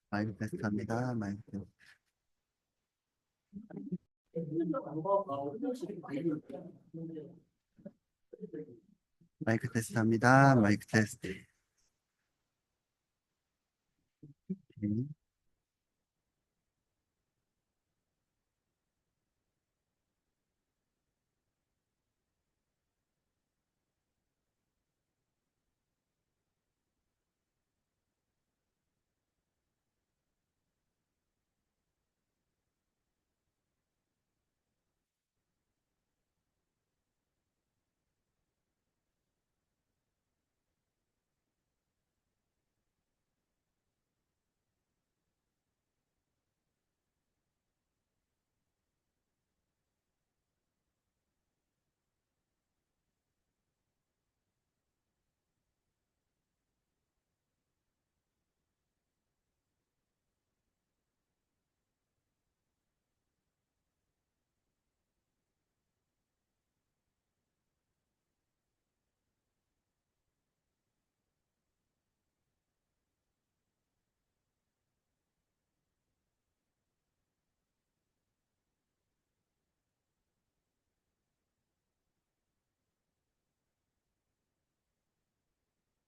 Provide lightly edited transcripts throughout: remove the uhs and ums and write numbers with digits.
마이크 테스트합니다. 마이크 테스트합니다. 마이크 테스트. 네.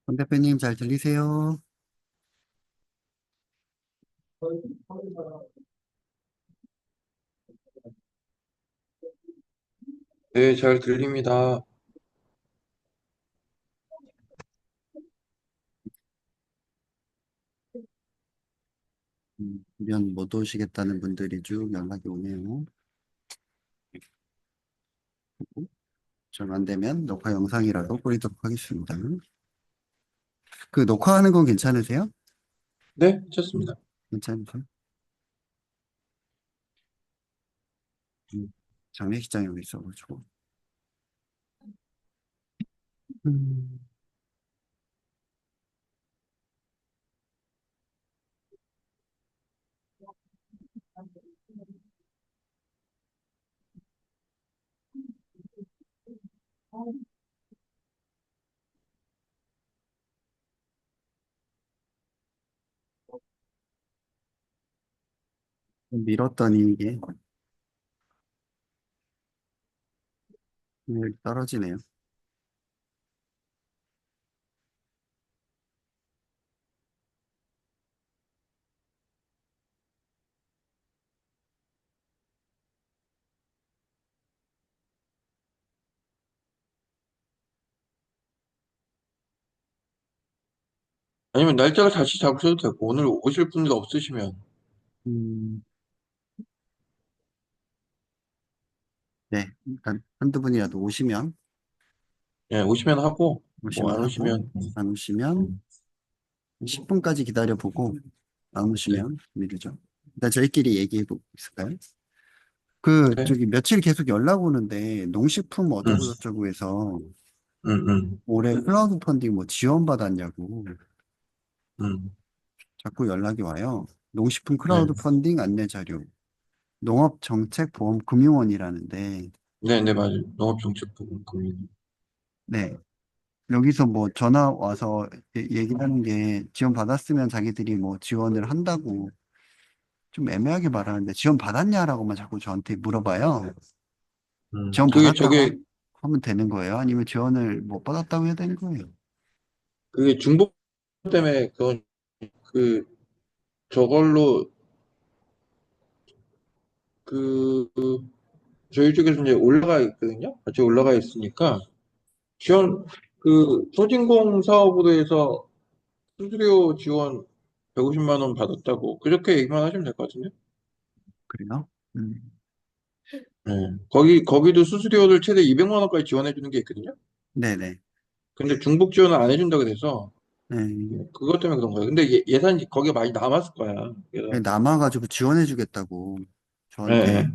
권 대표님 잘 들리세요? 네, 잘 들립니다. 면 못 오시겠다는 분들이 쭉 연락이 오네요. 좀 안 되면 녹화 영상이라도 뿌리도록 하겠습니다. 그 녹화하는 건 괜찮으세요? 네, 좋습니다. 괜찮으세요? 장례식장에 와 있어가지고. 음, 밀었더니 이게 떨어지네요. 아니면 날짜를 다시 잡으셔도 되고, 오늘 오실 분들 없으시면, 음, 네. 한두 분이라도 예, 오시면 하고, 뭐 오시면 안 하고, 오시면, 안 오시면 10분까지 기다려보고, 안 네, 오시면 미루죠. 일단 저희끼리 얘기해보고 있을까요? 그, 네, 저기 며칠 계속 연락 오는데, 농식품 음, 어쩌고 저쩌고 해서, 음, 음, 올해 클라우드 펀딩 뭐 지원받았냐고 음, 자꾸 연락이 와요. 농식품 네, 크라우드 펀딩 안내 자료, 농업정책보험금융원이라는데, 네, 네, 맞아요. 농업정책부 고민. 네. 여기서 뭐 전화 와서 얘기하는 게 지원 받았으면 자기들이 뭐 지원을 한다고 좀 애매하게 말하는데 지원 받았냐라고만 자꾸 저한테 물어봐요. 지원 그게 받았다고 저게, 하면 되는 거예요? 아니면 지원을 못 받았다고 해야 되는 거예요? 그게 중복 때문에, 그, 저걸로, 저희 쪽에서 이제 올라가 있거든요. 같이 올라가 있으니까, 지원, 소진공 사업으로해서 수수료 지원 150만 원 받았다고 그렇게 얘기만 하시면 될 것 같은데. 그래요? 네. 거기도 수수료를 최대 200만 원까지 지원해 주는 게 있거든요. 네네. 근데 중복 지원을 안 해준다고 돼서 네. 그것 때문에 그런 거예요. 근데 예산이 거기에 많이 남았을 거야. 그래서 남아가지고 지원해주겠다고 예, 예. 저한테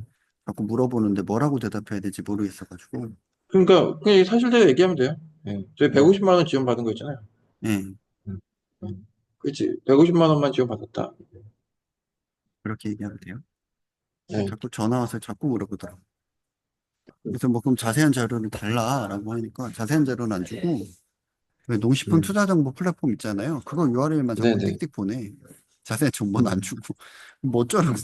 자꾸 물어보는데 뭐라고 대답해야 될지 모르겠어가지고. 그러니까 그냥 사실대로 얘기하면 돼요. 예. 저희 음, 150만 원 지원 받은 거 있잖아요. 네. 음. 그렇지. 150만 원만 지원 받았다. 그렇게 얘기하면 돼요. 네. 자꾸 전화 와서 자꾸 물어보더라고요. 그래서 뭐 그럼 자세한 자료를 달라라고 하니까 자세한 자료는 안 주고 왜 농식품 음, 투자 정보 플랫폼 있잖아요. 그거 URL만 자꾸 네네. 띡띡 보내. 자세한 정보는 안 음, 주고 뭐 어쩌라고.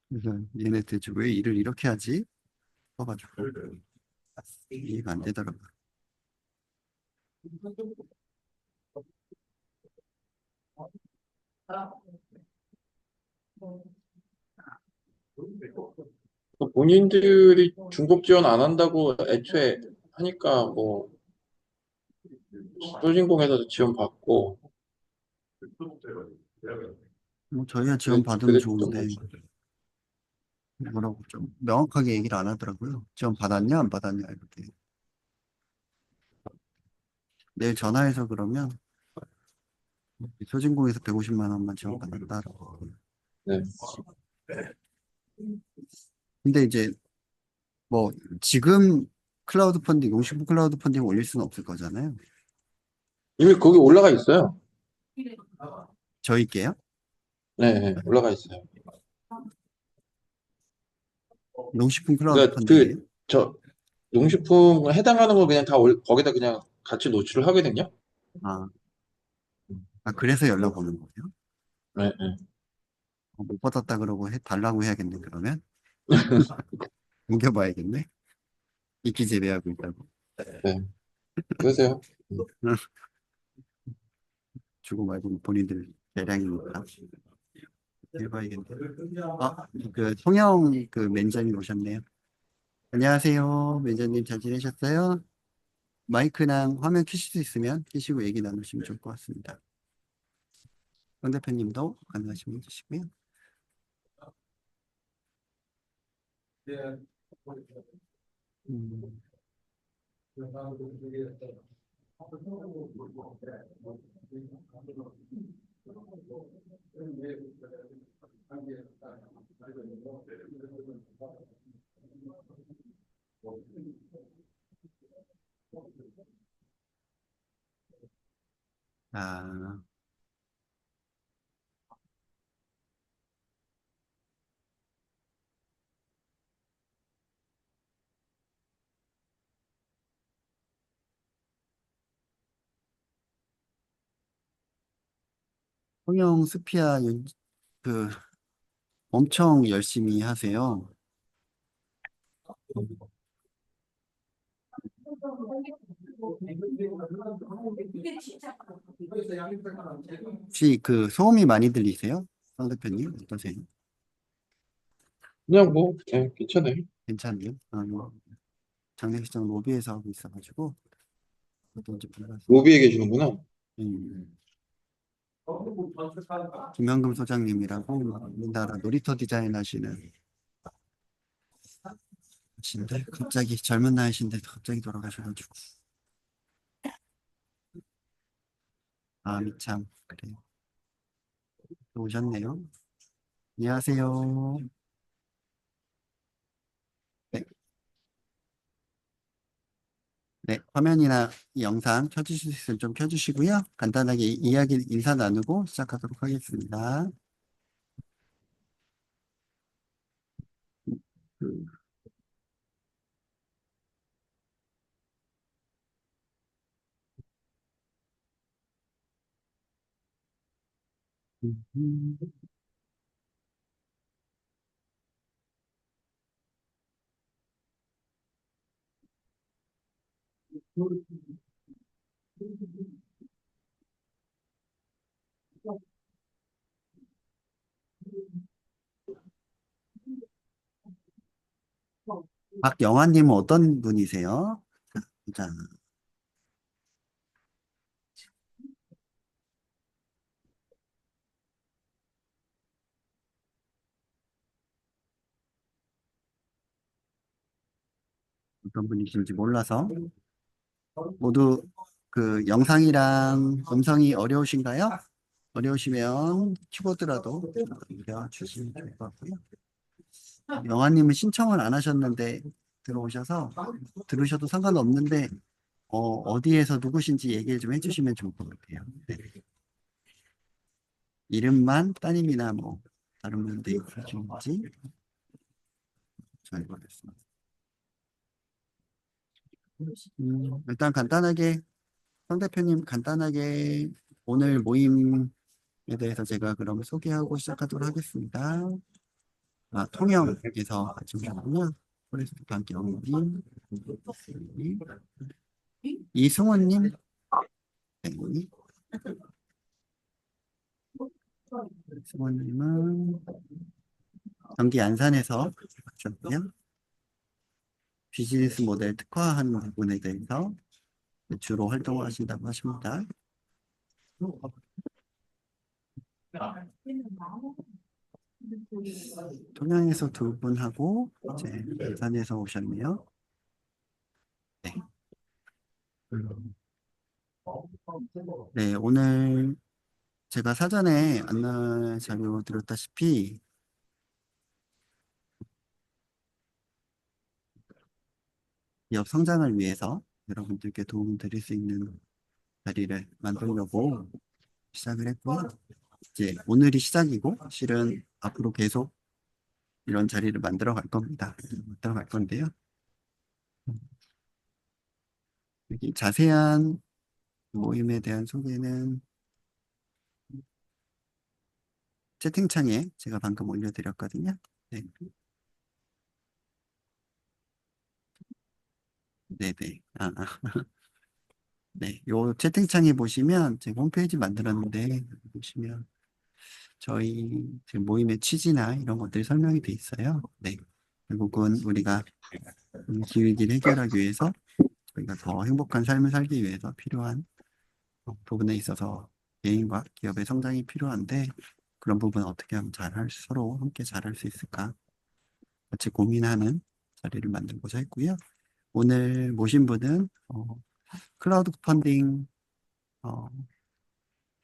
그래서 얘네 대체 왜 일을 이렇게 하지? 써가지고 이해가 안 되더라고요. 본인들이 중복 지원 안 한다고 애초에 하니까 뭐 소진공에서도 지원 받고 뭐 저희가 지원 그랬, 받으면 그랬던 좋은데 거죠. 뭐라고 좀 명확하게 얘기를 안 하더라고요. 지원 받았냐 안 받았냐 이렇게. 내일 전화해서 그러면 소진공에서 150만 원만 지원 받았다라고. 네. 근데 이제 뭐 지금 클라우드 펀딩, 용식부 클라우드 펀딩 올릴 수는 없을 거잖아요. 이미 거기 올라가 있어요. 저희께요? 네, 네, 올라가 있어요. 용식품 클라우드 그러니까 펀딩이에요? 저 농식품 해당하는 거 그냥 다 거기다 그냥 같이 노출을 하거든요. 아, 그래서 연락 오는 거예요? 네, 네. 못 받았다 그러고 달라고 해야겠네, 그러면. 옮겨봐야겠네. 이끼 재배하고 있다고. 네. 그러세요. 주고 말고 본인들 대량이니까. 해봐야겠네. 아, 그, 송영 그 매니저님 오셨네요. 안녕하세요. 매니저님 잘 지내셨어요? 마이크랑 화면 켜실 수 있으면 켜시고 얘기 나누시면 좋을 것 같습니다. 황 대표님도 가능하시면 해주시고요. 음, 아, 송영 스피아 그 엄청 열심히 하세요. 혹시 그 소음이 많이 들리세요? 황 대표님 어떠세요? 그냥 뭐 네, 괜찮아요. 괜찮나요? 아, 뭐 장례식장 로비에서 하고 있어가지고 어떤지 몰라서. 로비에 계시는구나. 음. 김현금 소장님이라고 우리나라 놀이터 디자인 하시는 신데 갑자기 젊은 나이신데 갑자기 돌아가셔가지고 마음이 참 그래요. 또 오셨네요. 안녕하세요. 네, 네, 화면이나 이 영상 켜주실 수 있으면 좀 켜주시고요. 간단하게 이야기 인사 나누고 시작하도록 하겠습니다. 박영환님은 어떤 분이세요? 자, 어떤 분이신지 몰라서 모두 그 영상이랑 음성이 어려우신가요? 어려우시면 키보드라도 올려주시면 좋을 것 같고요. 영화님은 신청을 안 하셨는데 들어오셔서 들으셔도 상관없는데 어디에서 누구신지 얘기를 좀 해주시면 좋을 것 같아요. 네. 이름만 따님이나 뭐 다른 분들 있으신지 잘 보겠습니다. 일단 간단하게, 성 대표님 간단하게 오늘 모임에 대해서 제가 그럼 소개하고 시작하도록 하겠습니다. 통영에서 같이 오셨군요. 포레스트 강경님, 이승원님, 네, 승원님은 경기 안산에서 하셨고요. 비즈니스 모델 특화하는 부분에 대해서 주로 활동하신다고 하십니다. 통영에서 두 분하고 이제 안산에서 오셨네요. 네. 네, 오늘 제가 사전에 안내 자료 드렸다시피 기업 성장을 위해서 여러분들께 도움 드릴 수 있는 자리를 만들려고 시작을 했고요. 이제 오늘이 시작이고 실은 앞으로 계속 이런 자리를 만들어 갈 겁니다. 만들어 갈 건데요. 여기 자세한 모임에 대한 소개는 채팅창에 제가 방금 올려드렸거든요. 네, 네네. 네, 요 채팅창에 보시면 제가 홈페이지 만들었는데 보시면 저희 지금 모임의 취지나 이런 것들이 설명이 돼 있어요. 네, 결국은 우리가 기후위기를 해결하기 위해서 저희가 더 행복한 삶을 살기 위해서 필요한 부분에 있어서 개인과 기업의 성장이 필요한데 그런 부분을 어떻게 하면 서로 함께 잘할 수 있을까 같이 고민하는 자리를 만들고자 했고요. 오늘 모신 분은 클라우드 펀딩 어,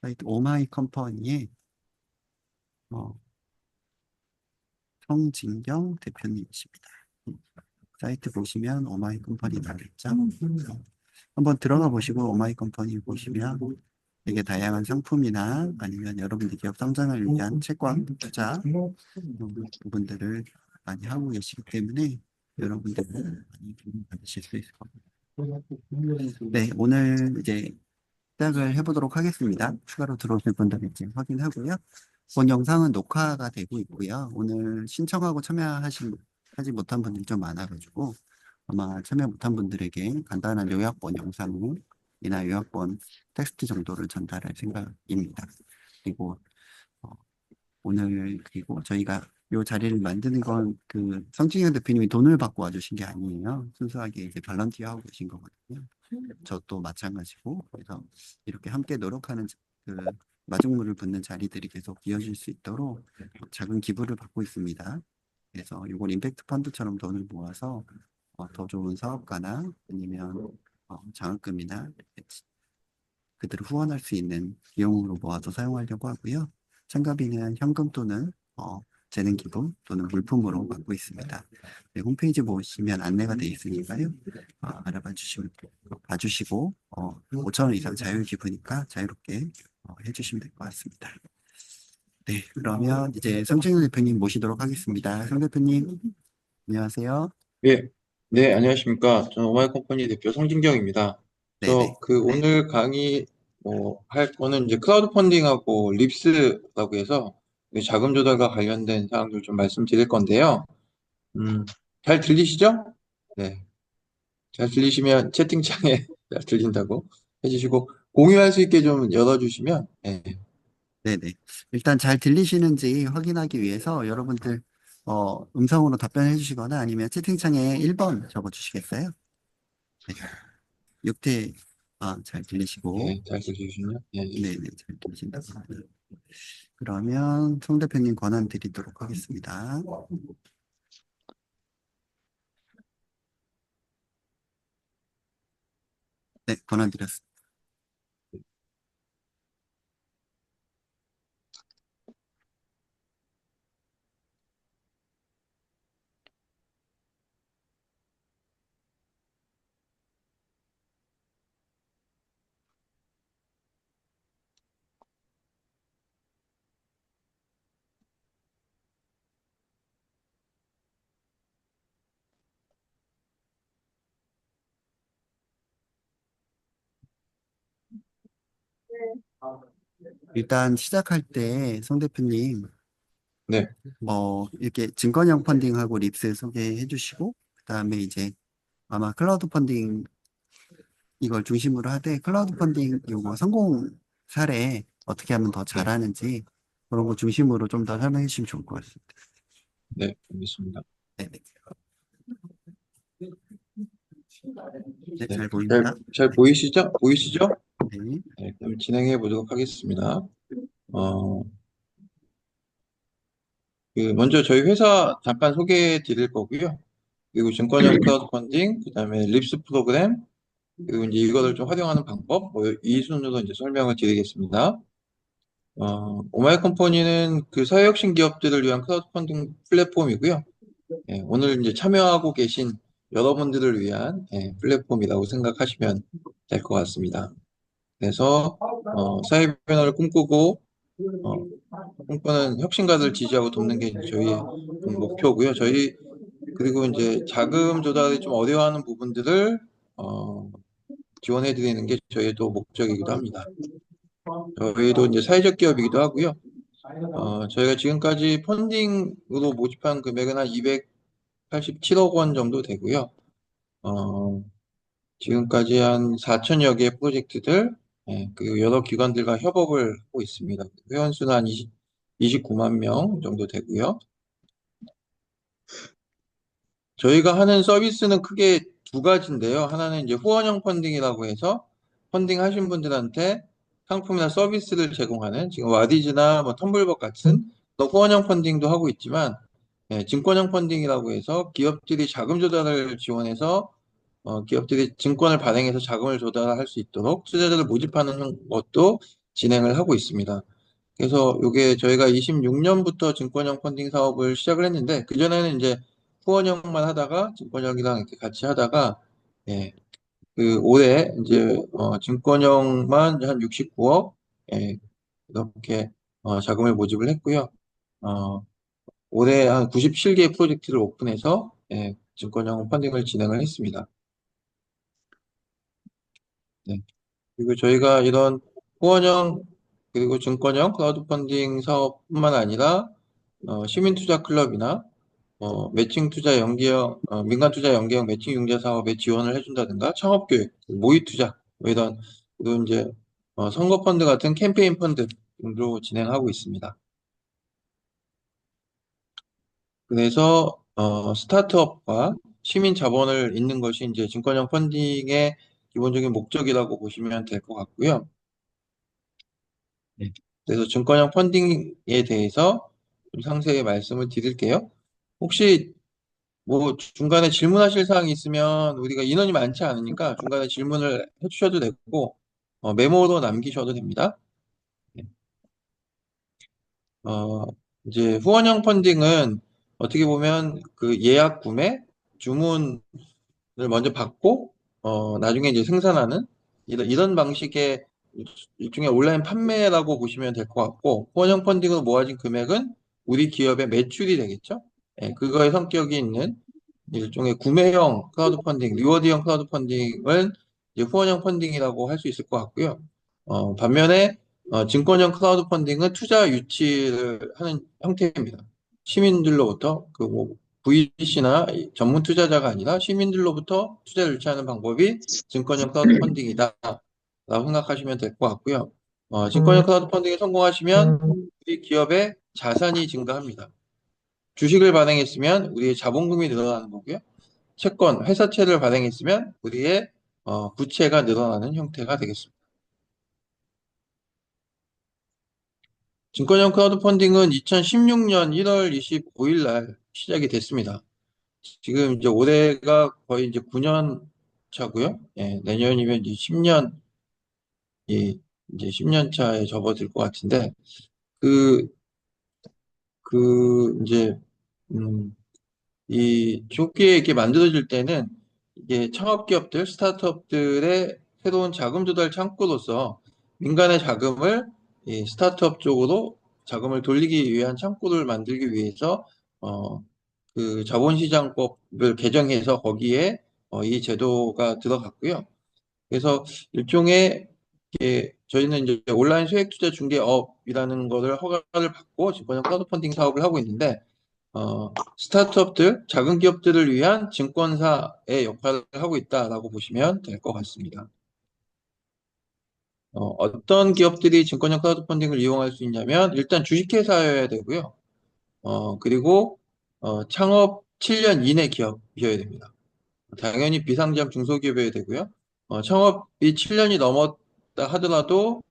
사이트 오마이 컴퍼니의 어, 성진경 대표님이십니다. 사이트 보시면 오마이 컴퍼니 나겠죠? 한번 들어가 보시고 오마이 컴퍼니 보시면 되게 다양한 상품이나 아니면 여러분들 기업 성장을 위한 채권, 투자 이런 부분들을 많이 하고 계시기 때문에 여러분들 많이 도움 받으실 수 있을 겁니다. 네, 오늘 이제 시작을 해보도록 하겠습니다. 추가로 들어오실 분들 이제 확인하고요. 본 영상은 녹화가 되고 있고요. 오늘 신청하고 하지 못한 분들이 좀 많아가지고 아마 참여 못한 분들에게 간단한 요약본 영상이나 요약본 텍스트 정도를 전달할 생각입니다. 그리고 어, 오늘 그리고 저희가 이 자리를 만드는 건 그 성진영 대표님이 돈을 받고 와주신 게 아니에요. 순수하게 이제 발런티어 하고 계신 거거든요. 저도 마찬가지고 그래서 이렇게 함께 노력하는 그 마중물을 붓는 자리들이 계속 이어질 수 있도록 작은 기부를 받고 있습니다. 그래서 이걸 임팩트 펀드처럼 돈을 모아서 더 좋은 사업가나 아니면 장학금이나 그들을 후원할 수 있는 비용으로 모아서 사용하려고 하고요. 참가비는 현금 또는 재능 기부 또는 물품으로 받고 있습니다. 네, 홈페이지 보시면 안내가 되어 있으니까요. 알아봐 주시면 봐주시고 5천 원 이상 자유 기부니까 자유롭게 해주시면 될 것 같습니다. 네, 그러면 이제 성진우 대표님 모시도록 하겠습니다. 성 대표님, 안녕하세요. 예, 네, 안녕하십니까. 저는 오마이컴퍼니 대표 성진경입니다. 네네. 오늘 강의 할 거는 이제 클라우드 펀딩하고 립스라고 해서 이 자금 조달과 관련된 사항들 좀 말씀드릴 건데요. 음, 잘 들리시죠? 네, 잘 들리시면 채팅창에 잘 들린다고 해주시고 공유할 수 있게 좀 열어주시면 네, 네네. 일단 잘 들리시는지 확인하기 위해서 여러분들 음성으로 답변해 주시거나 아니면 채팅창에 1번 적어 주시겠어요? 네. 6태 잘 들리시고 잘 들리시면 네. 네네 잘 들리신다고 합니다. 그러면 송 대표님 권한 드리도록 하겠습니다. 네, 권한 드렸습니다. 일단 시작할 때 송 대표님, 네, 이렇게 증권형 펀딩하고 립스 소개해 주시고, 그다음에 이제 아마 클라우드 펀딩 이걸 중심으로 하되 클라우드 펀딩 요거 성공 사례 어떻게 하면 더 네, 잘하는지 그런 거 중심으로 좀 더 설명해 주시면 좋을 것 같습니다. 네, 알겠습니다. 네네. 네, 네, 잘 보입니다. 잘 보이시죠? 보이시죠? 네. 네, 그럼 진행해 보도록 하겠습니다. 어, 먼저 저희 회사 잠깐 소개해 드릴 거고요. 그리고 증권형 클라우드 펀딩, 그다음에 립스 프로그램, 그리고 이제 이거를 좀 활용하는 방법, 이 순으로 이제 설명을 드리겠습니다. 오마이 컴퍼니는 그 사회혁신 기업들을 위한 클라우드 펀딩 플랫폼이고요. 예, 오늘 이제 참여하고 계신 여러분들을 위한 플랫폼이라고 생각하시면 될 것 같습니다. 그래서 사회 변화를 꿈꾸고 어, 꿈꾸는 혁신가들 지지하고 돕는 게 이제 저희의 목표고요. 그리고 이제 자금 조달이 좀 어려워하는 부분들을 어, 지원해 드리는 게 저희의 또 목적이기도 합니다. 저희도 이제 사회적 기업이기도 하고요. 저희가 지금까지 펀딩으로 모집한 금액은 한 287억 원 정도 되고요. 어, 지금까지 한 4천여 개의 프로젝트들, 그리고 여러 기관들과 협업을 하고 있습니다. 회원 수는 한 29만 명 정도 되고요. 저희가 하는 서비스는 크게 두 가지인데요. 하나는 이제 후원형 펀딩이라고 해서 펀딩 하신 분들한테 상품이나 서비스를 제공하는 지금 와디즈나 뭐 텀블벅 같은 또 후원형 펀딩도 하고 있지만 증권형 펀딩이라고 해서 기업들이 자금 조달을 지원해서 기업들이 증권을 발행해서 자금을 조달할 수 있도록 투자자를 모집하는 것도 진행을 하고 있습니다. 그래서 이게 저희가 26년부터 증권형 펀딩 사업을 시작을 했는데 그전에는 이제 후원형만 하다가 증권형이랑 이렇게 같이 하다가 예, 올해 이제 증권형만 한 69억 이렇게 자금을 모집을 했고요. 어, 올해 한 97개의 프로젝트를 오픈해서 증권형 펀딩을 진행을 했습니다. 네. 그리고 저희가 이런 후원형 그리고 증권형 클라우드 펀딩 사업뿐만 아니라 시민 투자 클럽이나 매칭 투자 연계형 민간 투자 연계형 매칭 융자 사업에 지원을 해준다든가 창업 교육, 모의 투자 뭐 이런 그리고 이제 선거 펀드 같은 캠페인 펀드 등으로 진행하고 있습니다. 그래서 스타트업과 시민 자본을 잇는 것이 이제 증권형 펀딩의 기본적인 목적이라고 보시면 될 것 같고요. 네. 그래서 증권형 펀딩에 대해서 좀 상세히 말씀을 드릴게요. 혹시 뭐 중간에 질문하실 사항이 있으면 우리가 인원이 많지 않으니까 중간에 질문을 해주셔도 되고 메모로 남기셔도 됩니다. 네. 어, 이제 후원형 펀딩은 어떻게 보면 그 예약 구매, 주문을 먼저 받고 나중에 이제 생산하는 이런 방식의 일종의 온라인 판매라고 보시면 될 것 같고 후원형 펀딩으로 모아진 금액은 우리 기업의 매출이 되겠죠. 그거의 성격이 있는 일종의 구매형 크라우드 펀딩, 리워드형 크라우드 펀딩을 이제 후원형 펀딩이라고 할 수 있을 것 같고요. 반면에 증권형 크라우드 펀딩은 투자 유치를 하는 형태입니다. 시민들로부터 그뭐 VC나 전문 투자자가 아니라 시민들로부터 투자를 유치하는 방법이 증권형 크라우드 펀딩이다. 라고 생각하시면 될 것 같고요. 증권형 크라우드 펀딩에 성공하시면 우리 기업의 자산이 증가합니다. 주식을 발행했으면 우리의 자본금이 늘어나는 거고요. 채권, 회사채를 발행했으면 우리의 부채가 늘어나는 형태가 되겠습니다. 증권형 크라우드 펀딩은 2016년 1월 25일 날 시작이 됐습니다. 지금 이제 올해가 거의 이제 9년 차고요. 내년이면 이제 10년, 이제 10년 차에 접어들 것 같은데, 그, 이제, 음, 이 좋게 이렇게 만들어질 때는 이게 창업기업들, 스타트업들의 새로운 자금 조달 창구로서 민간의 자금을 이 스타트업 쪽으로 자금을 돌리기 위한 창구를 만들기 위해서 그 자본시장법을 개정해서 거기에 이 제도가 들어갔고요. 그래서 일종의 저희는 이제 온라인 소액 투자 중개업이라는 거를 허가를 받고 증권형 크라우드 펀딩 사업을 하고 있는데, 스타트업들, 작은 기업들을 위한 증권사의 역할을 하고 있다라고 보시면 될 것 같습니다. 어떤 기업들이 증권형 크라우드 펀딩을 이용할 수 있냐면, 일단 주식회사여야 되고요. 그리고 창업 7년 이내 기업이어야 됩니다. 당연히 비상장 중소기업이어야 되고요. 창업이 7년이 넘었다 하더라도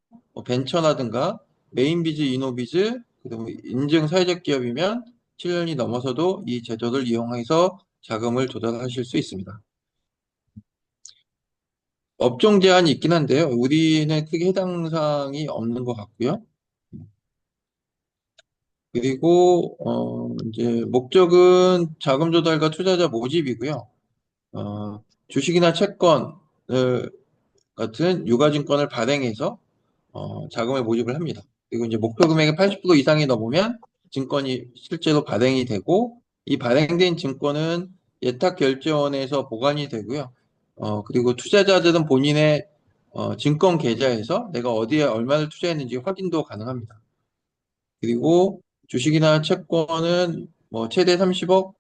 벤처라든가 메인비즈, 이노비즈, 그리고 인증 사회적 기업이면 7년이 넘어서도 이 제도를 이용해서 자금을 조달하실 수 있습니다. 업종 제한이 있긴 한데요. 우리는 크게 해당 사항이 없는 것 같고요. 그리고 이제 목적은 자금 조달과 투자자 모집이고요. 주식이나 채권 같은 유가증권을 발행해서 자금을 모집을 합니다. 그리고 이제 목표 금액의 80% 이상이 넘으면 증권이 실제로 발행이 되고, 이 발행된 증권은 예탁결제원에서 보관이 되고요. 그리고 투자자들은 본인의 증권 계좌에서 내가 어디에 얼마를 투자했는지 확인도 가능합니다. 그리고 주식이나 채권은 뭐 최대 30억,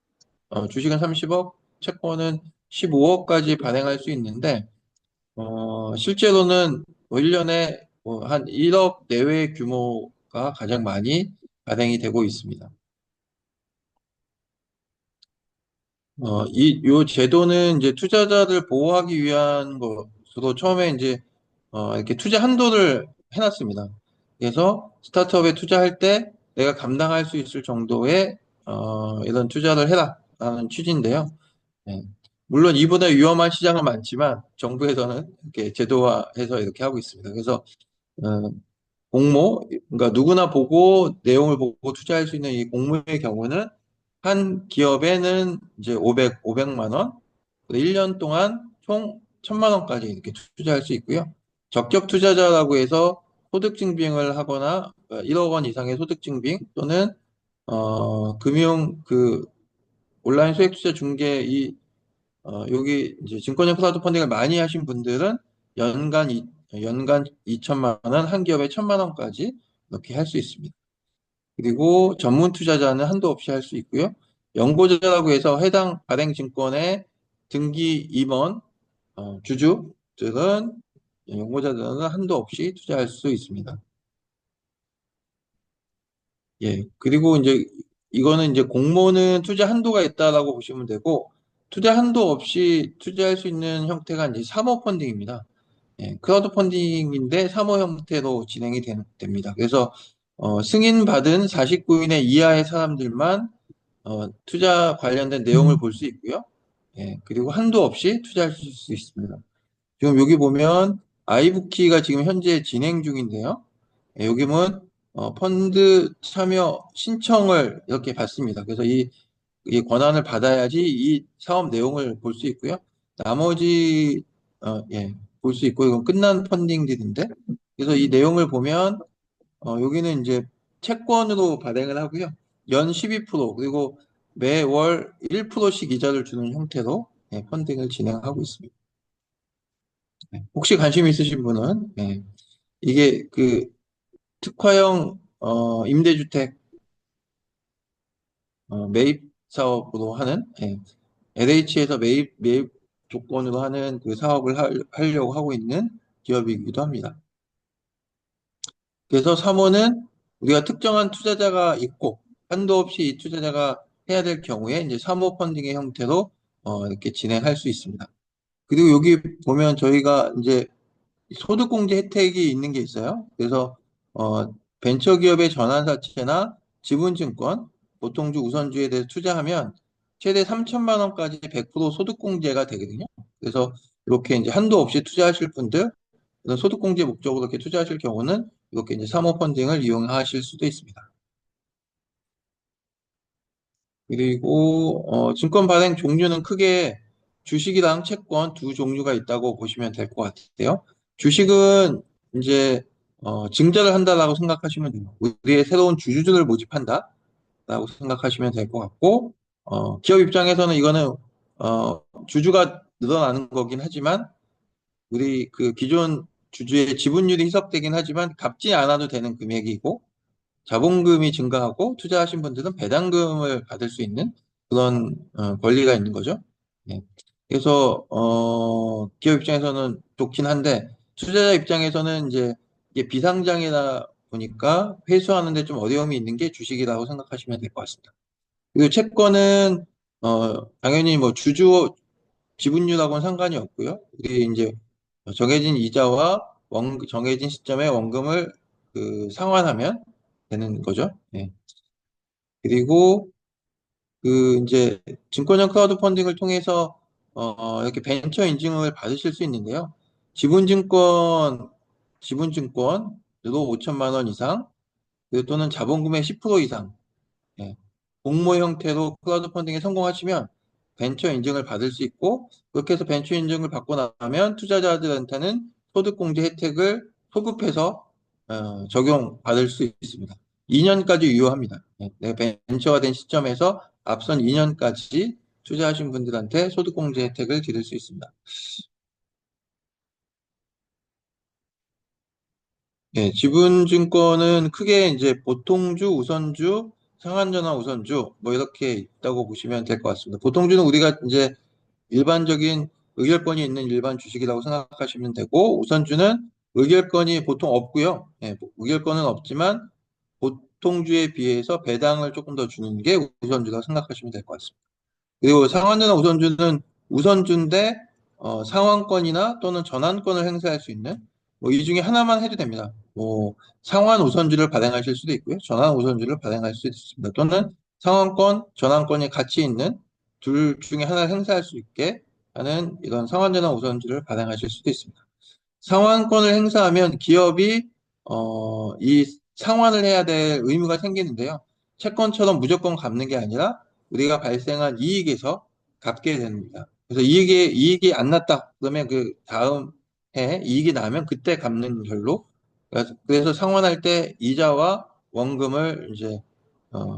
주식은 30억, 채권은 15억까지 발행할 수 있는데, 실제로는 뭐 1년에 뭐한 1억 내외의 규모가 가장 많이 발행이 되고 있습니다. 요 제도는 이제 투자자를 보호하기 위한 것으로 처음에 이제, 이렇게 투자 한도를 해놨습니다. 그래서 스타트업에 투자할 때 내가 감당할 수 있을 정도의, 이런 투자를 해라라는 취지인데요. 네. 물론 이보다 위험한 시장은 많지만 정부에서는 이렇게 제도화해서 이렇게 하고 있습니다. 그래서 어, 공모, 그러니까 누구나 보고 내용을 보고 투자할 수 있는 이 공모의 경우는 한 기업에는 이제 500만 원, 1년 동안 총 1000만 원까지 이렇게 투자할 수 있고요. 적격 투자자라고 해서 소득 증빙을 하거나 1억 원 이상의 소득 증빙 또는 금융 온라인 소액 투자 중개 여기 이제 증권형 크라우드 펀딩을 많이 하신 분들은 연간 2천만 원, 한 기업에 1000만 원까지 이렇게 할 수 있습니다. 그리고 전문 투자자는 한도 없이 할 수 있고요. 연고자라고 해서 해당 발행 증권의 등기 임원, 주주들은 연고자들은 한도 없이 투자할 수 있습니다. 예. 그리고 이제 이거는 이제 공모는 투자 한도가 있다라고 보시면 되고, 투자 한도 없이 투자할 수 있는 형태가 이제 사모 펀딩입니다. 예, 크라우드 펀딩인데 사모 형태로 진행이 됩니다. 그래서 승인받은 49인의 이하의 사람들만 투자 관련된 내용을 볼 수 있고요. 예, 그리고 한도 없이 투자하실 수 있습니다. 지금 여기 보면 아이부키가 지금 현재 진행 중인데요. 예, 여기 보면 펀드 참여 신청을 이렇게 받습니다. 그래서 이 권한을 받아야지 이 사업 내용을 볼 수 있고요. 나머지 예, 볼 수 있고 이건 끝난 펀딩들인데, 그래서 이 내용을 보면 여기는 이제 채권으로 발행을 하고요. 연 12% 그리고 매월 1%씩 이자를 주는 형태로 펀딩을 진행하고 있습니다. 네, 혹시 관심 있으신 분은 이게 특화형 임대주택 매입 사업으로 하는 LH에서 매입 조건으로 하는 그 사업을 하려고 하고 있는 기업이기도 합니다. 그래서 3호는 우리가 특정한 투자자가 있고 한도 없이 이 투자자가 해야 될 경우에 이제 사모 펀딩의 형태로 이렇게 진행할 수 있습니다. 그리고 여기 보면 저희가 이제 소득공제 혜택이 있는 게 있어요. 그래서 벤처기업의 전환사채나 지분증권, 보통주 우선주에 대해서 투자하면 최대 3천만 원까지 100% 소득공제가 되거든요. 그래서 이렇게 이제 한도 없이 투자하실 분들, 그런 소득공제 목적으로 이렇게 투자하실 경우는 이렇게 이제 사모펀딩을 이용하실 수도 있습니다. 그리고 증권 발행 종류는 크게 주식이랑 채권 두 종류가 있다고 보시면 될 것 같아요. 주식은 이제 증자를 한다라고 생각하시면 돼요. 우리의 새로운 주주들을 모집한다라고 생각하시면 될 것 같고, 기업 입장에서는 이거는 주주가 늘어나는 거긴 하지만 우리 기존 주주의 지분율이 희석되긴 하지만 갚지 않아도 되는 금액이고 자본금이 증가하고 투자하신 분들은 배당금을 받을 수 있는 그런 권리가 있는 거죠. 예. 그래서 기업 입장에서는 좋긴 한데 투자자 입장에서는 이제 이게 비상장이다 보니까 회수하는데 좀 어려움이 있는 게 주식이라고 생각하시면 될 것 같습니다. 그리고 채권은 당연히 뭐 주주 지분율하고는 상관이 없고요. 우리 이제 정해진 이자와 정해진 시점에 원금을 그 상환하면 되는 거죠. 예. 그리고 그 이제 증권형 크라우드 펀딩을 통해서 이렇게 벤처 인증을 받으실 수 있는데요. 지분증권 지분증권으로 5천만 원 이상 그리고 또는 자본금의 10% 이상 예. 공모 형태로 크라우드 펀딩에 성공하시면 벤처 인증을 받을 수 있고 그렇게 해서 벤처 인증을 받고 나면 투자자들한테는 소득공제 혜택을 소급해서 적용받을 수 있습니다. 2년까지 유효합니다. 예, 내가 벤처가 된 시점에서 앞선 2년까지 투자하신 분들한테 소득공제 혜택을 드릴 수 있습니다. 예, 지분증권은 크게 이제 보통주, 우선주, 상한전환 우선주 뭐 이렇게 있다고 보시면 될 것 같습니다. 보통주는 우리가 이제 일반적인 의결권이 있는 일반 주식이라고 생각하시면 되고 우선주는 의결권이 보통 없고요. 예, 의결권은 없지만 보통주에 비해서 배당을 조금 더 주는 게 우선주라고 생각하시면 될 것 같습니다. 그리고 상환전환 우선주는 우선주인데 상환권이나 또는 전환권을 행사할 수 있는 뭐 이 중에 하나만 해도 됩니다. 뭐 상환 우선주를 발행하실 수도 있고요. 전환 우선주를 발행할 수도 있습니다. 또는 상환권, 전환권이 같이 있는 둘 중에 하나를 행사할 수 있게 하는 이런 상환전환 우선주를 발행하실 수도 있습니다. 상환권을 행사하면 기업이 이 상환을 해야 될 의무가 생기는데요. 채권처럼 무조건 갚는 게 아니라 우리가 발생한 이익에서 갚게 됩니다. 그래서 이익이 안 났다. 그러면 그 다음 해 이익이 나면 그때 갚는 걸로. 그래서 상환할 때 이자와 원금을 이제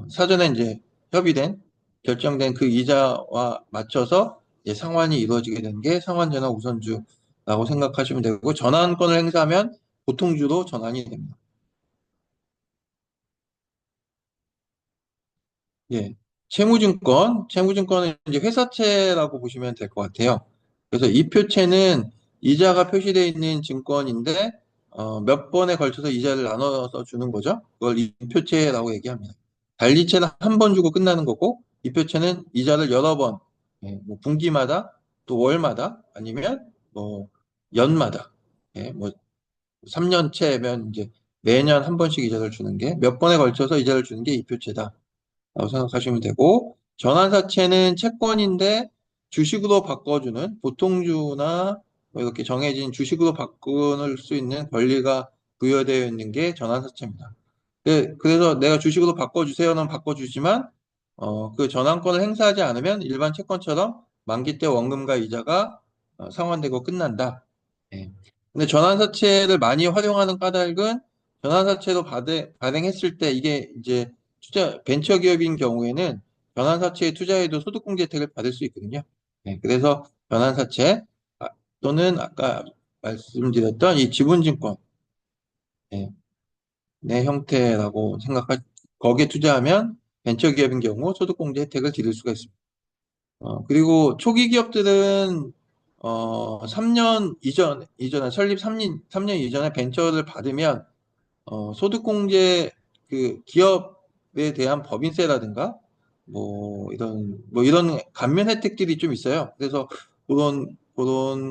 사전에 이제 협의된 결정된 그 이자와 맞춰서 이제 상환이 이루어지게 되는 게 상환전환 우선주라고 생각하시면 되고 전환권을 행사하면 보통주로 전환이 됩니다. 예. 채무증권은 이제 회사채라고 보시면 될 것 같아요. 그래서 이 표체는 이자가 표시되어 있는 증권인데, 몇 번에 걸쳐서 이자를 나눠서 주는 거죠. 그걸 이표체라고 얘기합니다. 달리채는 한 번 주고 끝나는 거고, 이표체는 이자를 여러 번, 예, 뭐 분기마다, 또 월마다, 아니면 뭐 연마다, 예, 뭐 3년채면 이제 매년 한 번씩 이자를 주는 게, 몇 번에 걸쳐서 이자를 주는 게 이표체다. 라고 생각하시면 되고, 전환사채는 채권인데 주식으로 바꿔주는 보통주나 뭐 이렇게 정해진 주식으로 바꿀 수 있는 권리가 부여되어 있는 게 전환사채입니다. 그래서 내가 주식으로 바꿔주세요는 바꿔주지만, 그 전환권을 행사하지 않으면 일반 채권처럼 만기 때 원금과 이자가 상환되고 끝난다. 예. 근데 전환사채를 많이 활용하는 까닭은 전환사채로 발행했을 때 이게 이제 벤처기업인 경우에는 변환사채에 투자해도 소득공제 혜택을 받을 수 있거든요. 네, 그래서 변환사채 또는 아까 말씀드렸던 이 지분증권 네, 내 형태라고 거기에 투자하면 벤처기업인 경우 소득공제 혜택을 드릴 수가 있습니다. 그리고 초기 기업들은 3년 이전에 설립 3년 이전에 벤처를 받으면 소득공제 그 기업에 대한 법인세라든가 뭐 이런 감면 혜택들이 좀 있어요. 그래서 그런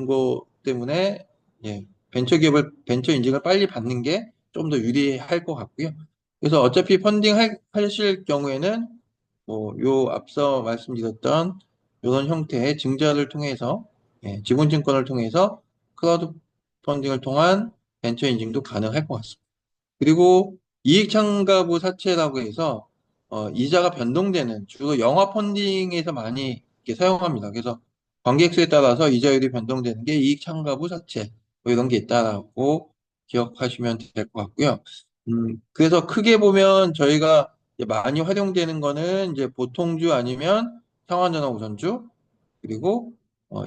거 때문에 예, 벤처 인증을 빨리 받는 게 좀 더 유리할 것 같고요. 그래서 어차피 하실 경우에는 뭐 요 앞서 말씀드렸던 이런 형태의 증자를 통해서 예, 지분증권을 통해서 크라우드 펀딩을 통한 벤처 인증도 가능할 것 같습니다. 그리고 이익창가부 사채라고 해서 이자가 변동되는 주로 영화 펀딩에서 많이 이렇게 사용합니다. 그래서 관객 수에 따라서 이자율이 변동되는 게 이익창가부 사채 뭐 이런 게 있다라고 기억하시면 될 것 같고요. 그래서 크게 보면 저희가 이제 많이 활용되는 거는 이제 보통주 아니면 상환전환 우선주 그리고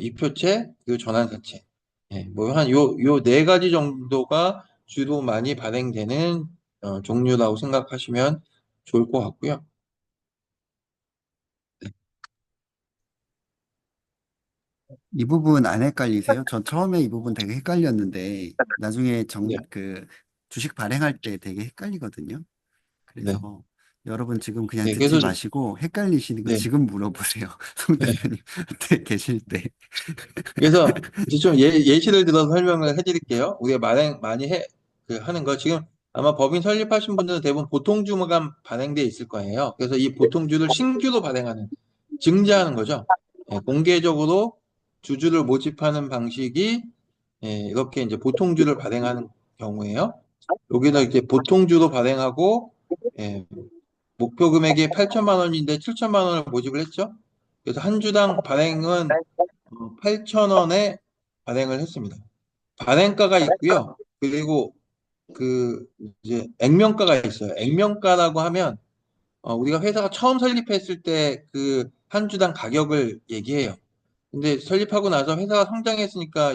이표채 그리고 전환사채 예, 뭐 한 요 네 가지 정도가 주로 많이 발행되는 종류라고 생각하시면 좋을 것 같고요. 이 부분 안 헷갈리세요? 전 처음에 이 부분 되게 헷갈렸는데 나중에 네, 주식 발행할 때 되게 헷갈리거든요. 네, 그래서 여러분 지금 그냥 네. 듣지 그래서 마시고 het갈리시는 거 네, 지금 물어보세요. 송 네. 대표님한테 계실 때. 그래서 이제 좀 예시를 들어서 설명을 해드릴게요. 우리가 많이 하는 거 지금 아마 법인 설립하신 분들은 대부분 보통주가 발행돼 있을 거예요. 그래서 이 보통주를 신규로 발행하는 증자하는 거죠. 예, 공개적으로 주주를 모집하는 방식이 이렇게 이제 보통주를 발행하는 경우에요. 여기다 이제 보통주로 발행하고 예, 목표 금액이 8천만 원인데 7천만 원을 모집을 했죠. 그래서 한 주당 발행은 8천 원에 발행을 했습니다. 발행가가 있고요. 그리고 그 이제 액면가가 있어요. 액면가라고 하면 우리가 회사가 처음 설립했을 때 그 한 주당 가격을 얘기해요. 근데 설립하고 나서 회사가 성장했으니까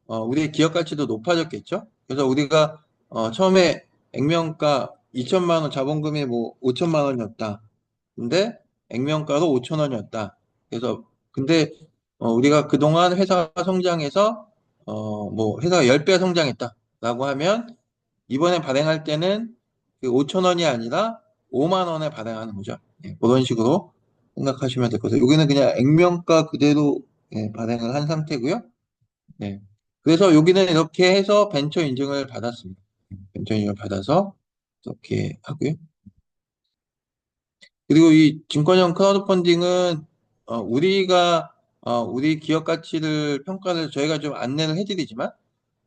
우리의 기업 가치도 높아졌겠죠. 그래서 우리가 처음에 액면가 2천만 원 자본금이 뭐 5천만 원이었다. 근데 액면가도 5천 원이었다. 그래서 근데 우리가 그동안 회사가 성장해서 뭐 회사가 10배 성장했다라고 하면 이번에 발행할 때는 그 5천 원이 아니라 5만 원에 발행하는 거죠. 예, 그런 식으로 생각하시면 될 것 같아요. 여기는 그냥 액면가 그대로 발행을 한 상태고요. 네. 그래서 여기는 이렇게 해서 벤처 인증을 받았습니다. 벤처 인증을 받아서 이렇게 하고요. 그리고 이 증권형 크라우드 펀딩은 우리 기업 가치를 평가를 저희가 좀 안내를 해드리지만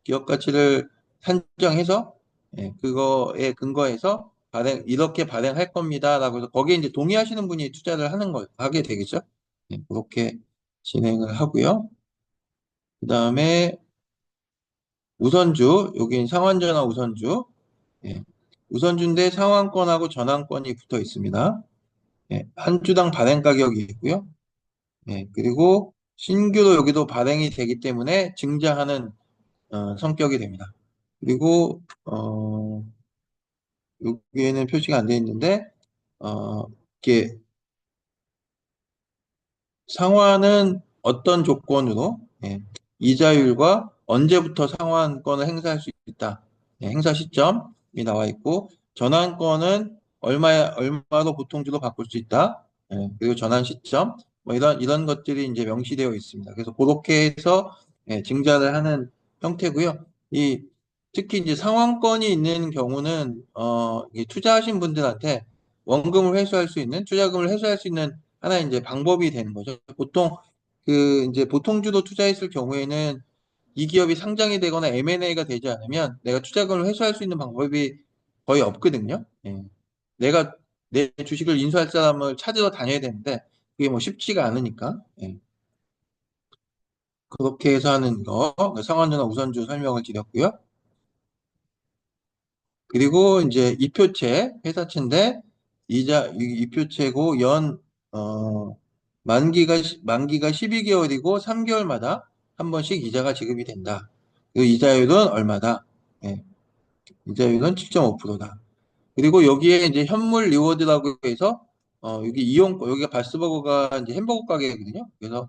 기업 가치를 산정해서 그거에 근거해서 이렇게 발행할 겁니다라고 해서 거기에 이제 동의하시는 분이 투자를 하게 되겠죠. 그렇게 진행을 하고요. 그 다음에 우선주, 여긴 상환전화 우선주. 예, 우선주인데 상환권하고 전환권이 붙어 있습니다. 한 주당 발행 가격이 있고요. 그리고 신규로 여기도 발행이 되기 때문에 증자하는 성격이 됩니다. 그리고 여기에는 표시가 안 되어 있는데 이렇게 상환은 어떤 조건으로 이자율과 언제부터 상환권을 행사할 수 있다. 행사 시점이 나와 있고 전환권은 얼마로 보통주로 바꿀 수 있다. 그리고 전환 시점 뭐 이런 것들이 이제 명시되어 있습니다. 그래서 그렇게 해서 증자를 하는 형태고요. 특히 이제 상환권이 있는 경우는 이 투자하신 분들한테 원금을 회수할 수 있는 투자금을 회수할 수 있는 하나의 이제 방법이 되는 거죠. 보통 그 이제 보통주로 투자했을 경우에는 이 기업이 상장이 되거나 M&A가 되지 않으면 내가 투자금을 회수할 수 있는 방법이 거의 없거든요. 내가 내 주식을 인수할 사람을 찾으러 다녀야 되는데 그게 뭐 쉽지가 않으니까 그렇게 해서 하는 거 상환주나 우선주 설명을 드렸고요. 그리고 이제 이표채 회사채인데 이표채고 어, 만기가 12개월이고 3개월마다 한 번씩 이자가 지급이 된다. 그 이자율은 얼마다? 예, 이자율은 7.5%다. 그리고 여기에 이제 현물 리워드라고 해서 여기가 바스버거가 이제 햄버거 가게거든요. 그래서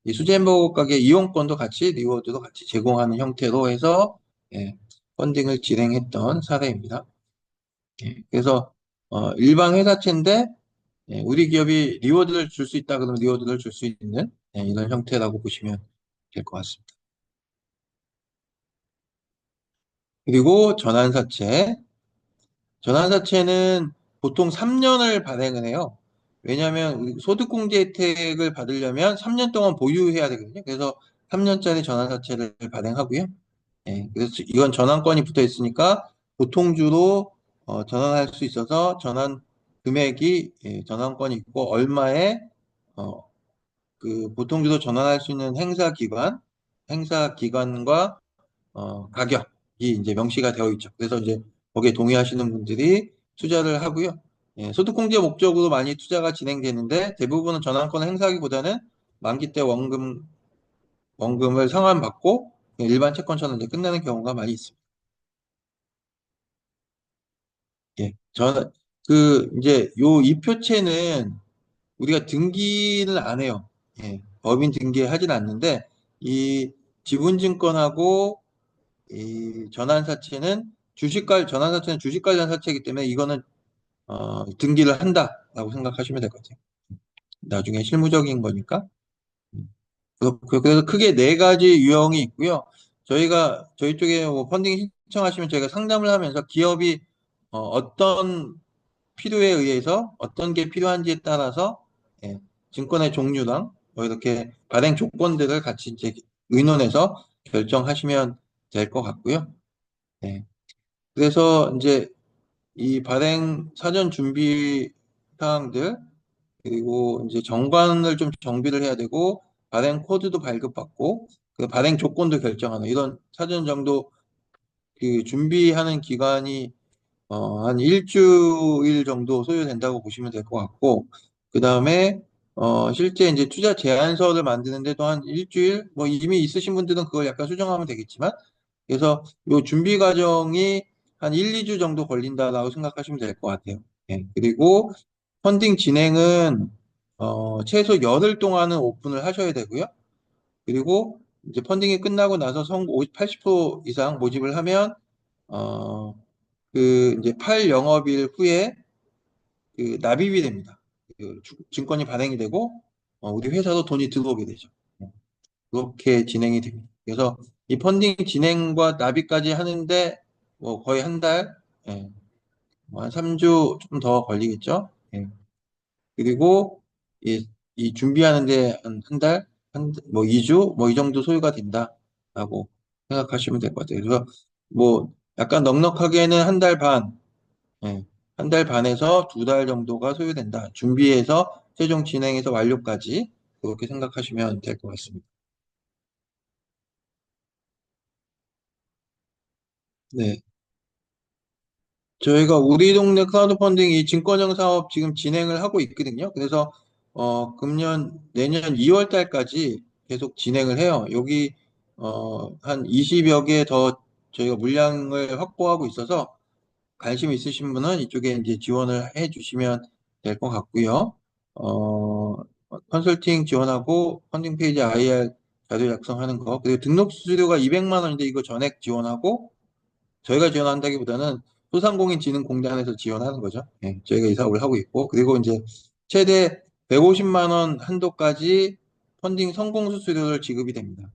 이 수제 햄버거 가게 이용권도 같이 리워드도 같이 제공하는 형태로 해서 예, 펀딩을 진행했던 사례입니다. 그래서 일반 회사채인데 우리 기업이 리워드를 줄 수 있다 그러면 리워드를 줄 수 있는 이런 형태라고 보시면 될 것 같습니다. 그리고 전환사채는 보통 3년을 발행을 해요. 왜냐하면 소득공제 혜택을 받으려면 3년 동안 보유해야 되거든요. 그래서 3년짜리 전환사채를 발행하고요. 그래서 이건 전환권이 붙어 있으니까 보통주로 전환할 수 있어서 전환 금액이 전환권이 있고 얼마에 어, 그 보통주로 전환할 수 있는 행사 기관과 가격이 이제 명시가 되어 있죠. 그래서 이제 거기에 동의하시는 분들이 투자를 하고요. 소득공제 목적으로 많이 투자가 진행되는데 대부분은 전환권을 행사하기보다는 만기 때 원금을 상환받고 일반 채권처럼 이제 끝나는 경우가 많이 있습니다. 예. 이제 요 이표체는 우리가 등기를 안 해요. 예. 법인 등기하진 않는데, 이 지분증권하고 이 전환사채는 주식 관련 사채이기 때문에 이거는, 등기를 한다라고 생각하시면 될 것 같아요. 나중에 실무적인 거니까. 그래서 크게 네 가지 유형이 있고요. 저희 쪽에 뭐 펀딩 신청하시면 저희가 상담을 하면서 기업이 어떤 필요에 의해서 어떤 게 필요한지에 따라서, 예, 증권의 종류랑 뭐 이렇게 발행 조건들을 같이 이제 의논해서 결정하시면 될 것 같고요. 예. 그래서 이제 이 발행 사전 준비 사항들, 그리고 이제 정관을 좀 정비를 해야 되고, 발행 코드도 발급받고, 그 발행 조건도 결정하는 이런 사전 정도 그 준비하는 기간이 한 일주일 정도 소요된다고 보시면 될 것 같고, 그 다음에 실제 이제 투자 제안서를 만드는데도 한 일주일, 뭐 이미 있으신 분들은 그걸 약간 수정하면 되겠지만, 그래서 요 준비 과정이 한 1, 2주 정도 걸린다라고 생각하시면 될 것 같아요. 예. 그리고 펀딩 진행은 최소 열흘 동안은 오픈을 하셔야 되고요. 그리고 이제 펀딩이 끝나고 나서 80% 이상 모집을 하면 어, 이제 8영업일 후에 그 납입이 됩니다. 증권이 발행이 되고 우리 회사도 돈이 들어오게 되죠. 그렇게 진행이 됩니다. 그래서 이 펀딩 진행과 납입까지 하는데 뭐 거의 한 달, 예, 뭐한 3주 좀 더 걸리겠죠. 예. 그리고 이 준비하는데 한 달, 뭐 2주, 뭐 이 정도 소요가 된다라고 생각하시면 될 것 같아요. 그래서 뭐 약간 넉넉하게는 한 달 반, 예, 한 달 반에서 두 달 정도가 소요된다. 준비해서 최종 진행해서 완료까지 그렇게 생각하시면 될 것 같습니다. 네. 저희가 우리 동네 크라우드 펀딩 이 증권형 사업 지금 진행을 하고 있거든요. 그래서 내년 2월 달까지 계속 진행을 해요. 여기 한 20여 개 더 저희가 물량을 확보하고 있어서 관심 있으신 분은 이쪽에 이제 지원을 해 주시면 될 것 같고요. 어, 컨설팅 지원하고 펀딩 페이지 IR 자료 작성하는 거, 그리고 등록 수수료가 200만 원인데 이거 전액 지원하고, 저희가 지원한다기보다는 소상공인진흥공단에서 지원하는 거죠. 예, 저희가 이 사업을 하고 있고, 그리고 이제 최대 150만 원 한도까지 펀딩 성공 수수료를 지급이 됩니다.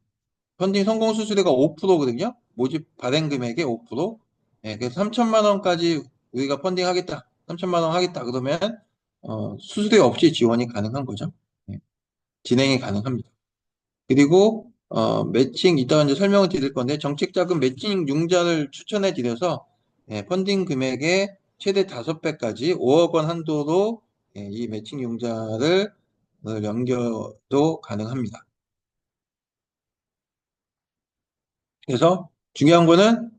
펀딩 성공 수수료가 5%거든요. 모집 발행 금액의 5%. 예, 그래서 3천만 원까지 우리가 펀딩 하겠다. 3천만 원 하겠다. 그러면 수수료 없이 지원이 가능한 거죠. 예, 진행이 가능합니다. 그리고 매칭 이따가 이제 설명을 드릴 건데, 정책 자금 매칭 융자를 추천해 드려서 펀딩 금액의 최대 5배까지 5억 원 한도로 이 매칭 융자를 연결도 가능합니다. 그래서 중요한 거는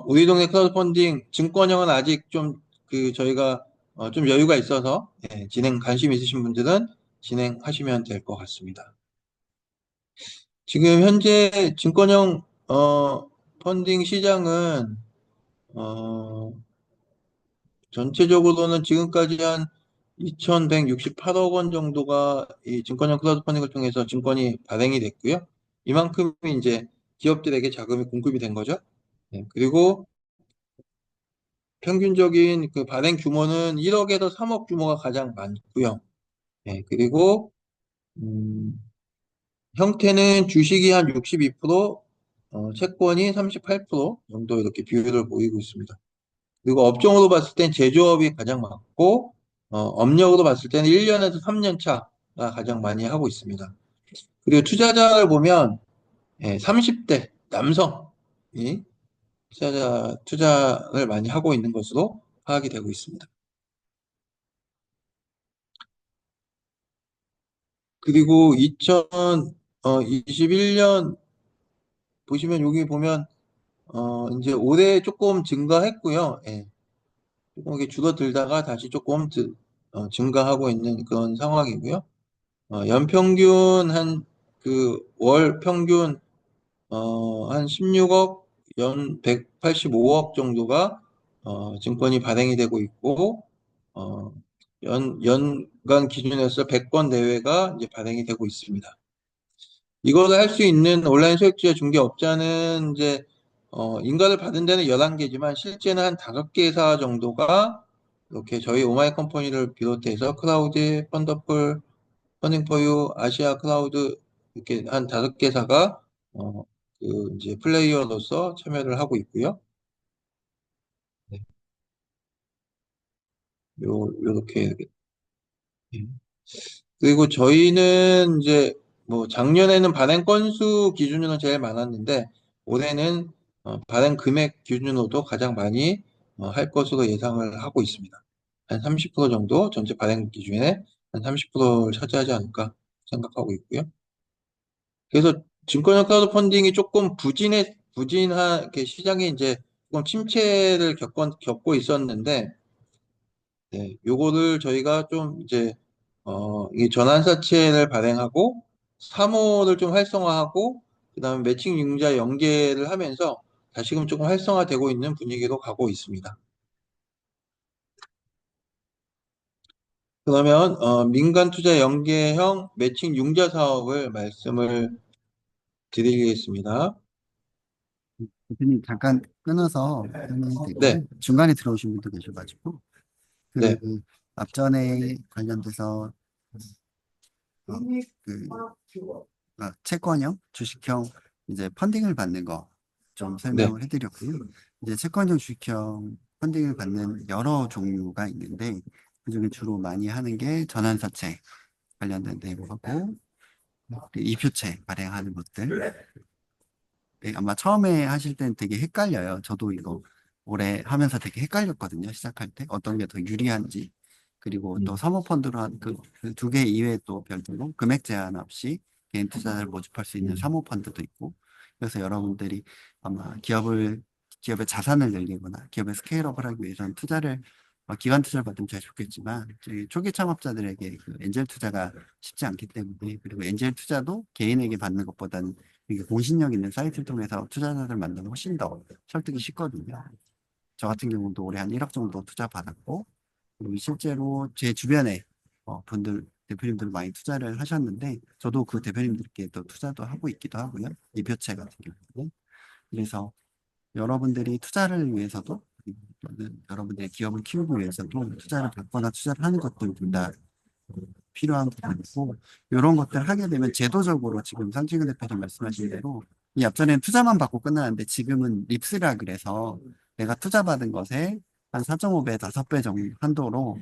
우리 동네 크라우드 펀딩 증권형은 아직 좀 저희가 좀 여유가 있어서, 진행 관심 있으신 분들은 진행하시면 될 것 같습니다. 지금 현재 증권형 펀딩 시장은 어, 전체적으로는 지금까지 한 2,168억 원 정도가 이 증권형 크라우드 펀딩을 통해서 증권이 발행이 됐고요. 이만큼이 이제 기업들에게 자금이 공급이 된 거죠. 그리고 평균적인 그 발행 규모는 1억에서 3억 규모가 가장 많고요. 그리고 음, 형태는 주식이 한 62%, 채권이 38% 정도 이렇게 비율을 보이고 있습니다. 그리고 업종으로 봤을 땐 제조업이 가장 많고, 업력으로 봤을 때는 1년에서 3년 차가 가장 많이 하고 있습니다. 그리고 투자자를 보면 30대 남성이 투자를 많이 하고 있는 것으로 파악이 되고 있습니다. 그리고 2021년 보시면 여기 보면 이제 올해 조금 증가했고요. 예, 조금 이게 줄어들다가 다시 조금 증가하고 있는 그런 상황이고요. 연평균 월 평균 한 16억, 연 185억 정도가 증권이 발행이 되고 있고, 어, 연간 기준에서 100건 내외가 이제 발행이 되고 있습니다. 이거를 할 수 있는 온라인 소액주의 중개업자는 이제 인가를 받은 데는 11개지만 실제는 한 5개사 정도가 이렇게 저희 오마이 컴퍼니를 비롯해서 클라우드, 펀더풀, 퍼닝포유, 아시아 클라우드 이렇게 한 5개사가 그 이제 플레이어로서 참여를 하고 있고요. 네, 요렇게. 그리고 저희는 이제 뭐 작년에는 발행 건수 기준으로는 제일 많았는데 올해는 발행 금액 기준으로도 가장 많이 할 것으로 예상을 하고 있습니다. 한 30% 정도 전체 발행 기준에 한 30%를 차지하지 않을까 생각하고 있고요. 그래서 증권형 크라우드 펀딩이 조금 부진하게 시장이 이제 조금 침체를 겪고 있었는데 네, 요거를 저희가 좀 이제, 이 전환사채를 발행하고, 3호를 좀 활성화하고, 그 다음에 매칭 융자 연계를 하면서 다시금 조금 활성화되고 있는 분위기로 가고 있습니다. 그러면, 민간 투자 연계형 매칭 융자 사업을 말씀을 드리겠습니다. 대표님 잠깐 끊어서 설명이 네, 되고요. 중간에 들어오신 분도 계셔가지고 그 네, 앞전에 관련돼서 어, 그 채권형, 주식형 이제 펀딩을 받는 거 좀 네, 설명을 해드렸고요. 이제 채권형, 주식형 펀딩을 받는 여러 종류가 있는데 그중에 주로 많이 하는 게 전환사채 관련된 내용하고 이표채 발행하는 것들. 네, 아마 처음에 하실 땐 되게 헷갈려요. 저도 이거 올해 하면서 되게 헷갈렸거든요. 시작할 때 어떤 게 더 유리한지. 그리고 또 음, 사모펀드로 한 그 두 개 이외에 또 별도로 금액 제한 없이 개인 투자자를 모집할 수 있는 사모펀드도 있고. 그래서 여러분들이 아마 기업의 자산을 늘리거나 기업의 스케일업을 하기 위해서는 기관 투자를 받으면 제일 좋겠지만 저희 초기 창업자들에게 그 엔젤 투자가 쉽지 않기 때문에 그리고 엔젤 투자도 개인에게 받는 것보다는 이게 공신력 있는 사이트를 통해서 투자자들 만나면 훨씬 더 설득이 쉽거든요. 저 같은 경우도 올해 한 1억 정도 투자 받았고, 그리고 실제로 제 주변에 대표님들 많이 투자를 하셨는데, 저도 그 대표님들께 또 투자도 하고 있기도 하고요. 이표채 같은 경우는. 그래서 여러분들이 투자를 위해서도, 또는 여러분들의 기업을 키우기 위해서도 투자를 받거나 투자를 하는 것들 둘다 필요한 부분이고 이런 것들 하게 되면 제도적으로 지금 상진근 대표님 말씀하신 대로 이 앞전에는 투자만 받고 끝나는데 지금은 립스라 그래서 내가 투자받은 것에 한 4.5배, 5배 정도 한도로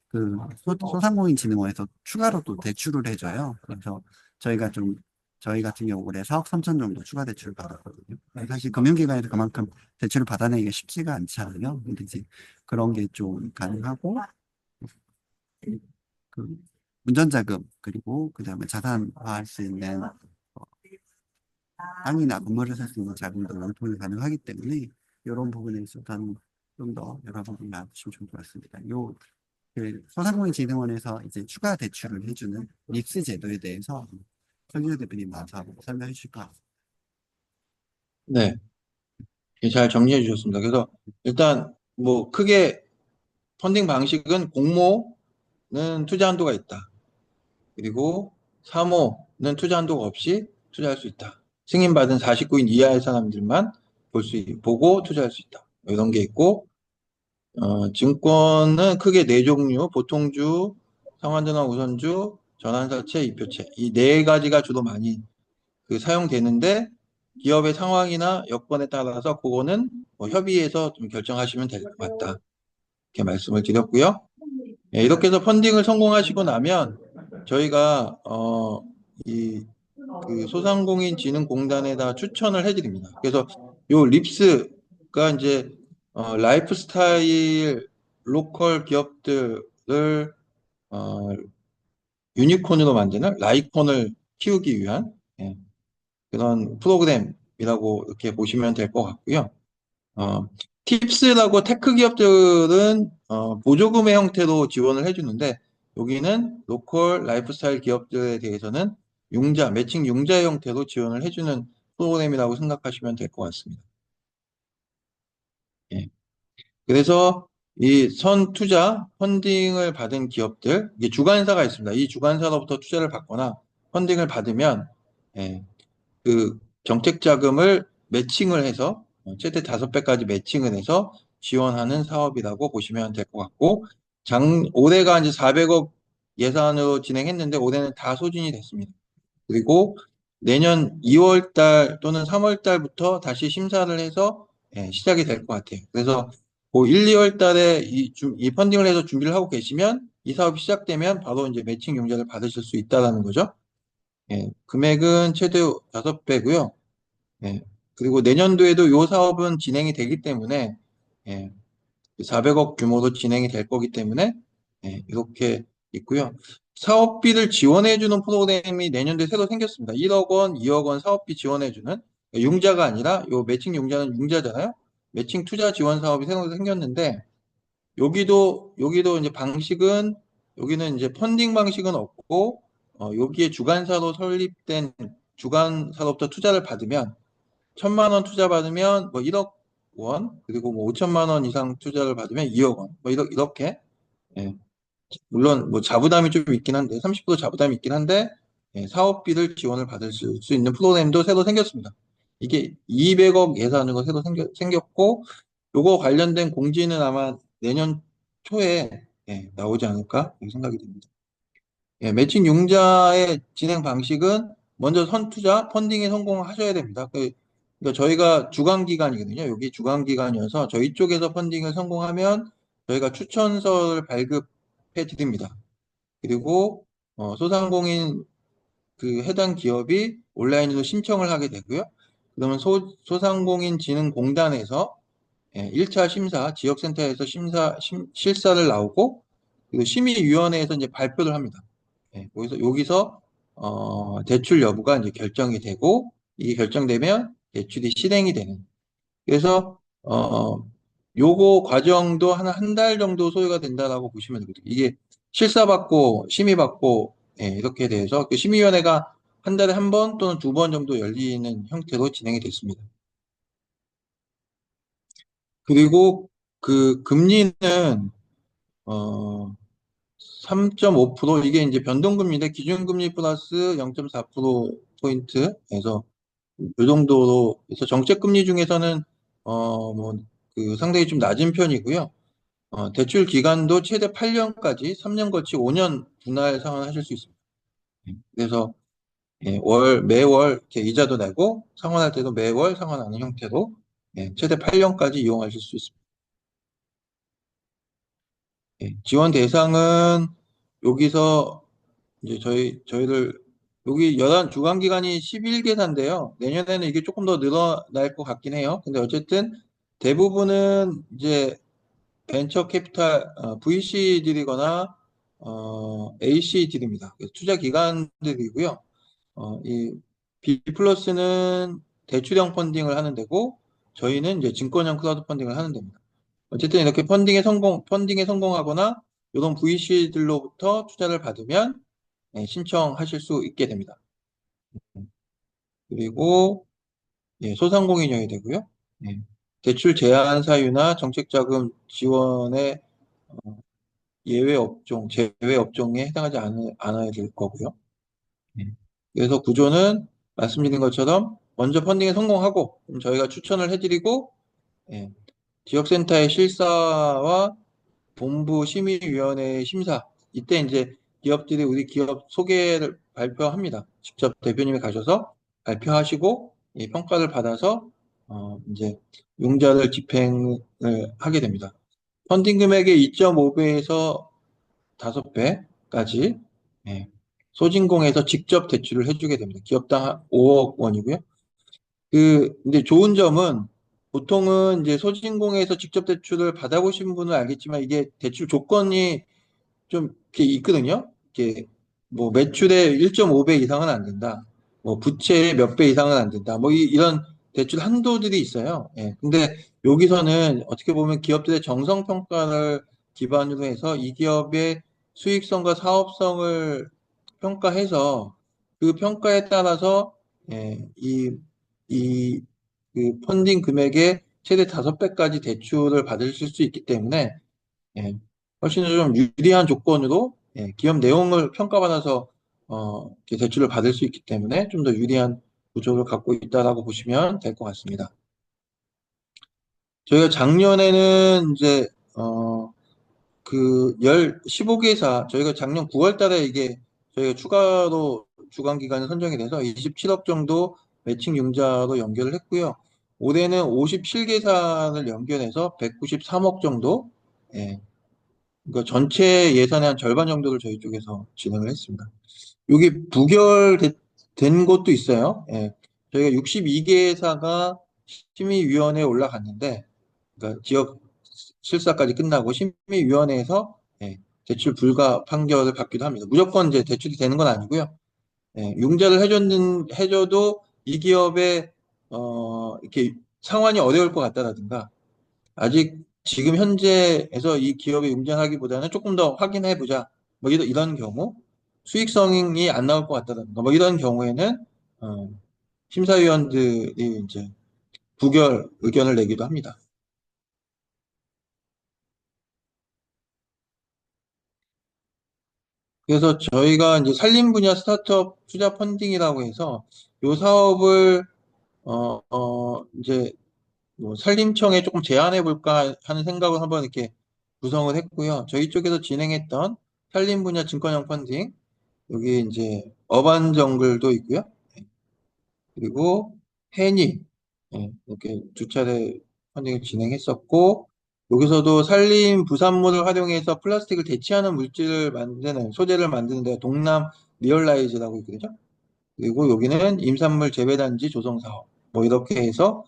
그 소상공인진흥원에서 추가로 또 대출을 해줘요. 그래서 저희가 좀 저희 같은 경우 올해 4억 3천 정도 추가 대출을 받았거든요. 사실 금융기관에서 그만큼 대출을 받아내기가 쉽지가 않잖아요. 근데 이제 그런 게 좀 가능하고 그 운전자금 그리고 그다음에 자산화할 수 있는 땅이나 건물을 살 수 있는 자금도 원통이 가능하기 때문에 이런 부분에 있어서는 좀 더 여러분들이 나와주시면 좋을 것 같습니다. 소상공인진흥원에서 이제 추가 대출을 해주는 립스 제도에 대해서 설교 대표님 나와서 설명해 주실 것 같습니다. 네. 잘 정리해 주셨습니다. 그래서 일단 뭐 크게 펀딩 방식은 공모는 투자 한도가 있다. 그리고 사모는 투자 한도가 없이 투자할 수 있다. 승인받은 49인 이하의 사람들만 보고 투자할 수 있다. 이런 게 있고, 증권은 크게 네 종류, 보통주, 상환전환 우선주, 전환사채, 이표채. 이 네 가지가 주로 많이 사용되는데, 기업의 상황이나 여건에 따라서 그거는 뭐 협의해서 좀 결정하시면 될 것 같다. 이렇게 말씀을 드렸고요. 예, 이렇게 해서 펀딩을 성공하시고 나면 저희가 이 소상공인진흥공단에다 추천을 해드립니다. 그래서 요 립스가 이제 라이프 스타일 로컬 기업들을 어, 유니콘으로 만드는 라이콘을 키우기 위한 예, 그런 프로그램이라고 이렇게 보시면 될 것 같고요. 어, 팁스라고 테크 기업들은 보조금의 형태로 지원을 해주는데 여기는 로컬 라이프스타일 기업들에 대해서는 매칭 융자 형태로 지원을 해주는 프로그램이라고 생각하시면 될 것 같습니다. 예. 그래서 이 선투자 펀딩을 받은 기업들, 이게 주관사가 있습니다. 이 주관사로부터 투자를 받거나 펀딩을 받으면 예, 그 정책 자금을 매칭을 해서 최대 5배까지 매칭을 해서 지원하는 사업이라고 보시면 될 것 같고, 올해가 이제 400억 예산으로 진행했는데 올해는 다 소진이 됐습니다. 그리고 내년 2월 달 또는 3월 달부터 다시 심사를 해서 시작이 될 것 같아요. 그래서 그 1, 2월 달에 이 펀딩을 해서 준비를 하고 계시면 이 사업이 시작되면 바로 이제 매칭 용자를 받으실 수 있다라는 거죠. 금액은 최대 5배고요. 예, 그리고 내년도에도 이 사업은 진행이 되기 때문에 예, 400억 규모로 진행이 될 거기 때문에 이렇게 있고요. 사업비를 지원해주는 프로그램이 내년도에 새로 생겼습니다. 1억 원, 2억 원 사업비 지원해주는 융자가 아니라 요 매칭 융자는 융자잖아요. 매칭 투자 지원 사업이 새로 생겼는데 여기도 이제 방식은 여기는 이제 펀딩 방식은 없고 여기에 주관사로 설립된 주관사로부터 투자를 받으면 1,000만 원 투자 받으면 뭐 1억 원, 그리고 뭐 5천만 원 이상 투자를 받으면 2억 원, 뭐 이렇게. 예. 물론 뭐 자부담이 좀 있긴 한데, 30% 자부담이 있긴 한데, 사업비를 지원을 받을 수 있는 프로그램도 새로 생겼습니다. 이게 200억 예산으로 새로 생겼고, 요거 관련된 공지는 아마 내년 초에 나오지 않을까 생각이 듭니다. 매칭 융자의 진행 방식은 먼저 선투자, 펀딩에 성공하셔야 됩니다. 그러니까 저희가 주관기관이거든요. 여기 주관기관이어서 저희 쪽에서 펀딩을 성공하면 저희가 추천서를 발급해 드립니다. 그리고 소상공인 그 해당 기업이 온라인으로 신청을 하게 되고요. 그러면 소상공인진흥공단에서 1차 심사, 지역센터에서 실사를 나오고, 그리고 심의위원회에서 이제 발표를 합니다. 여기서 대출 여부가 이제 결정이 되고, 이게 결정되면 대출이 실행이 되는. 그래서, 요거 과정도 한 달 정도 소요가 된다라고 보시면 되거든요. 이게 실사받고, 심의받고, 이렇게 돼서 그 심의위원회가 한 달에 한 번 또는 2번 정도 열리는 형태로 진행이 됐습니다. 그리고 그 금리는 어 3.5% 이게 이제 변동금리인데 기준금리 플러스 0.4%포인트에서 이 정도로 해서 정책금리 중에서는 뭐 그 상당히 좀 낮은 편이고요. 대출 기간도 최대 8년까지 3년 거치 5년 분할 상환하실 수 있습니다. 그래서 매월 이렇게 이자도 내고 상환할 때도 매월 상환하는 형태로 최대 8년까지 이용하실 수 있습니다. 지원 대상은 여기서 이제 저희를 여기 연한 주간 기간이 11개사인데요. 내년에는 이게 조금 더 늘어날 것 같긴 해요. 근데 어쨌든 대부분은 이제 벤처 캐피탈 VC들이거나 AC들입니다. 투자 기관들이고요. 이 B 플러스는 대출형 펀딩을 하는 데고 저희는 이제 증권형 크라우드 펀딩을 하는 데입니다. 어쨌든 이렇게 펀딩에 성공하거나 이런 VC들로부터 투자를 받으면 신청하실 수 있게 됩니다. 그리고 소상공인이어야 되고요. 예, 대출 제한 사유나 정책자금 지원의 제외 업종에 해당하지 않아야 될 거고요. 예. 그래서 구조는 말씀드린 것처럼 먼저 펀딩에 성공하고 그럼 저희가 추천을 해드리고 예, 지역센터의 실사와 본부 심의위원회 심사 이때 이제 기업들이 우리 기업 소개를 발표합니다. 직접 대표님이 가셔서 발표하시고 이 평가를 받아서 이제 융자를 집행을 하게 됩니다. 펀딩 금액의 2.5배에서 5배까지 소진공에서 직접 대출을 해주게 됩니다. 기업당 5억 원이고요. 근데 좋은 점은 보통은 이제 소진공에서 직접 대출을 받아보신 분은 알겠지만 이게 대출 조건이 좀 이렇게 있거든요. 이렇게 뭐 매출의 1.5배 이상은 안 된다. 뭐 부채의 몇 배 이상은 안 된다. 뭐 이런 대출 한도들이 있어요. 근데 여기서는 어떻게 보면 기업들의 정성 평가를 기반으로 해서 이 기업의 수익성과 사업성을 평가해서 그 평가에 따라서 이 이 그 펀딩 금액의 최대 5배까지 대출을 받으실 수 있기 때문에 예, 훨씬 좀 유리한 조건으로 기업 내용을 평가받아서 이렇게 대출을 받을 수 있기 때문에 좀 더 유리한 구조를 갖고 있다라고 보시면 될 것 같습니다. 저희가 작년에는 이제 그 15개사 저희가 작년 9월 달에 이게 저희가 추가로 주관 기간이 선정이 돼서 27억 정도 매칭 융자로 연결을 했고요. 올해는 57개사를 연결해서 193억 정도 예, 그러니까 전체 예산의 한 절반 정도를 저희 쪽에서 진행을 했습니다. 여기 부결된 곳도 있어요. 예. 저희가 62개사가 심의위원회에 올라갔는데, 그러니까 지역 실사까지 끝나고 심의위원회에서 대출 불가 판결을 받기도 합니다. 무조건 이제 대출이 되는 건 아니고요. 융자를 해줘도 이 기업의 이렇게 상환이 어려울 것 같다라든가 아직 지금 현재에서 이 기업에 융자하기보다는 조금 더 확인해 보자. 뭐 이런 경우 수익성이 안 나올 것 같다든가 뭐 이런 경우에는 어, 심사위원들이 이제 부결 의견을 내기도 합니다. 그래서 저희가 이제 산림 분야 스타트업 투자 펀딩이라고 해서 이 사업을 이제 뭐 산림청에 조금 제안해 볼까 하는 생각을 한번 이렇게 구성을 했고요. 저희 쪽에서 진행했던 산림 분야 증권형 펀딩 여기 이제 어반정글도 있고요. 그리고 해니 이렇게 두 차례 펀딩을 진행했었고 여기서도 산림 부산물을 활용해서 플라스틱을 대체하는 물질을 만드는 소재를 만드는 데가 동남 리얼라이즈라고 있거든요. 그리고 여기는 임산물 재배단지 조성 사업 뭐 이렇게 해서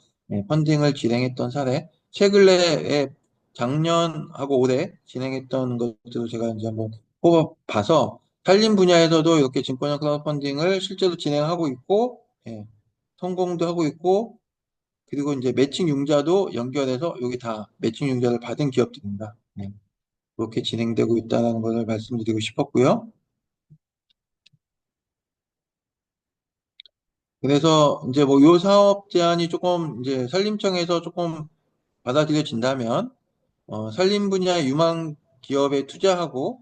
펀딩을 진행했던 사례 최근에 작년하고 올해 진행했던 것들을 제가 이제 한번 뽑아봐서 산림 분야에서도 이렇게 증권형 크라우드 펀딩을 실제로 진행하고 있고 성공도 하고 있고 그리고 이제 매칭 융자도 연결해서 여기 다 매칭 융자를 받은 기업들입니다. 그렇게 진행되고 있다는 것을 말씀드리고 싶었고요. 그래서 이제 뭐 요 사업 제안이 조금 이제 산림청에서 조금 받아들여진다면 산림 분야 유망 기업에 투자하고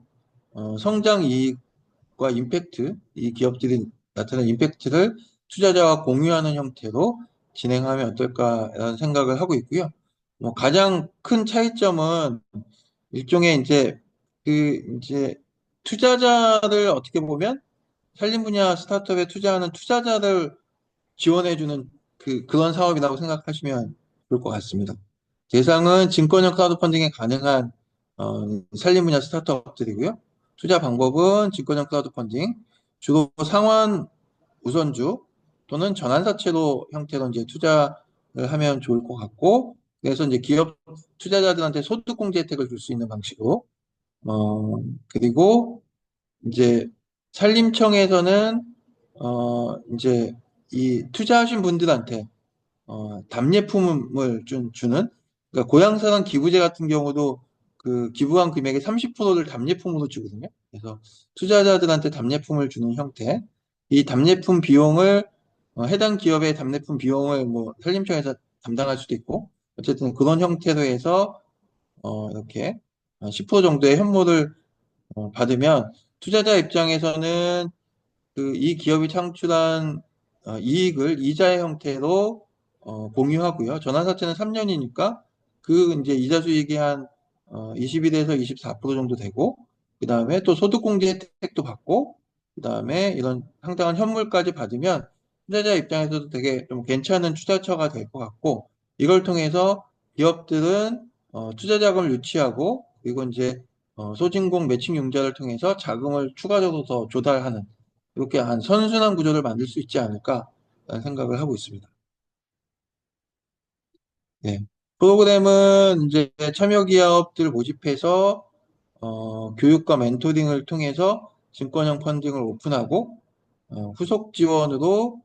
성장 이익과 임팩트 이 기업들이 나타낸 임팩트를 투자자와 공유하는 형태로 진행하면 어떨까라는 생각을 하고 있고요. 뭐 가장 큰 차이점은 일종의 이제 투자자를 어떻게 보면 산림 분야 스타트업에 투자하는 투자자를 지원해주는 그런 사업이라고 생각하시면 좋을 것 같습니다. 대상은 증권형 크라우드 펀딩에 가능한 산림 분야 스타트업들이고요. 투자 방법은 증권형 크라우드 펀딩, 주로 상환 우선주 또는 전환사채로 형태로 이제 투자를 하면 좋을 것 같고, 그래서 이제 기업 투자자들한테 소득공제 혜택을 줄 수 있는 방식으로, 그리고 이제 산림청에서는 이제 이 투자하신 분들한테 답례품을 주는 그러니까 고향사랑 기부제 같은 경우도 그 기부한 금액의 30%를 답례품으로 주거든요. 그래서 투자자들한테 답례품을 주는 형태. 이 답례품 비용을 해당 기업의 답례품 비용을 뭐 산림청에서 담당할 수도 있고 어쨌든 그런 형태로 해서 이렇게 10% 정도의 현물을 받으면 투자자 입장에서는 이 기업이 창출한 이익을 이자의 형태로 공유하고요. 전환사채는 3년이니까 그 이제 이자 수익이 한 21에서 24% 정도 되고 그 다음에 또 소득공제 혜택도 받고 그 다음에 이런 상당한 현물까지 받으면 투자자 입장에서도 되게 좀 괜찮은 투자처가 될 것 같고 이걸 통해서 기업들은 투자 자금을 유치하고 그리고 이제 소진공 매칭 융자를 통해서 자금을 추가적으로 더 조달하는 이렇게 한 선순환 구조를 만들 수 있지 않을까라는 생각을 하고 있습니다. 네. 프로그램은 이제 참여 기업들 모집해서 교육과 멘토링을 통해서 증권형 펀딩을 오픈하고 후속 지원으로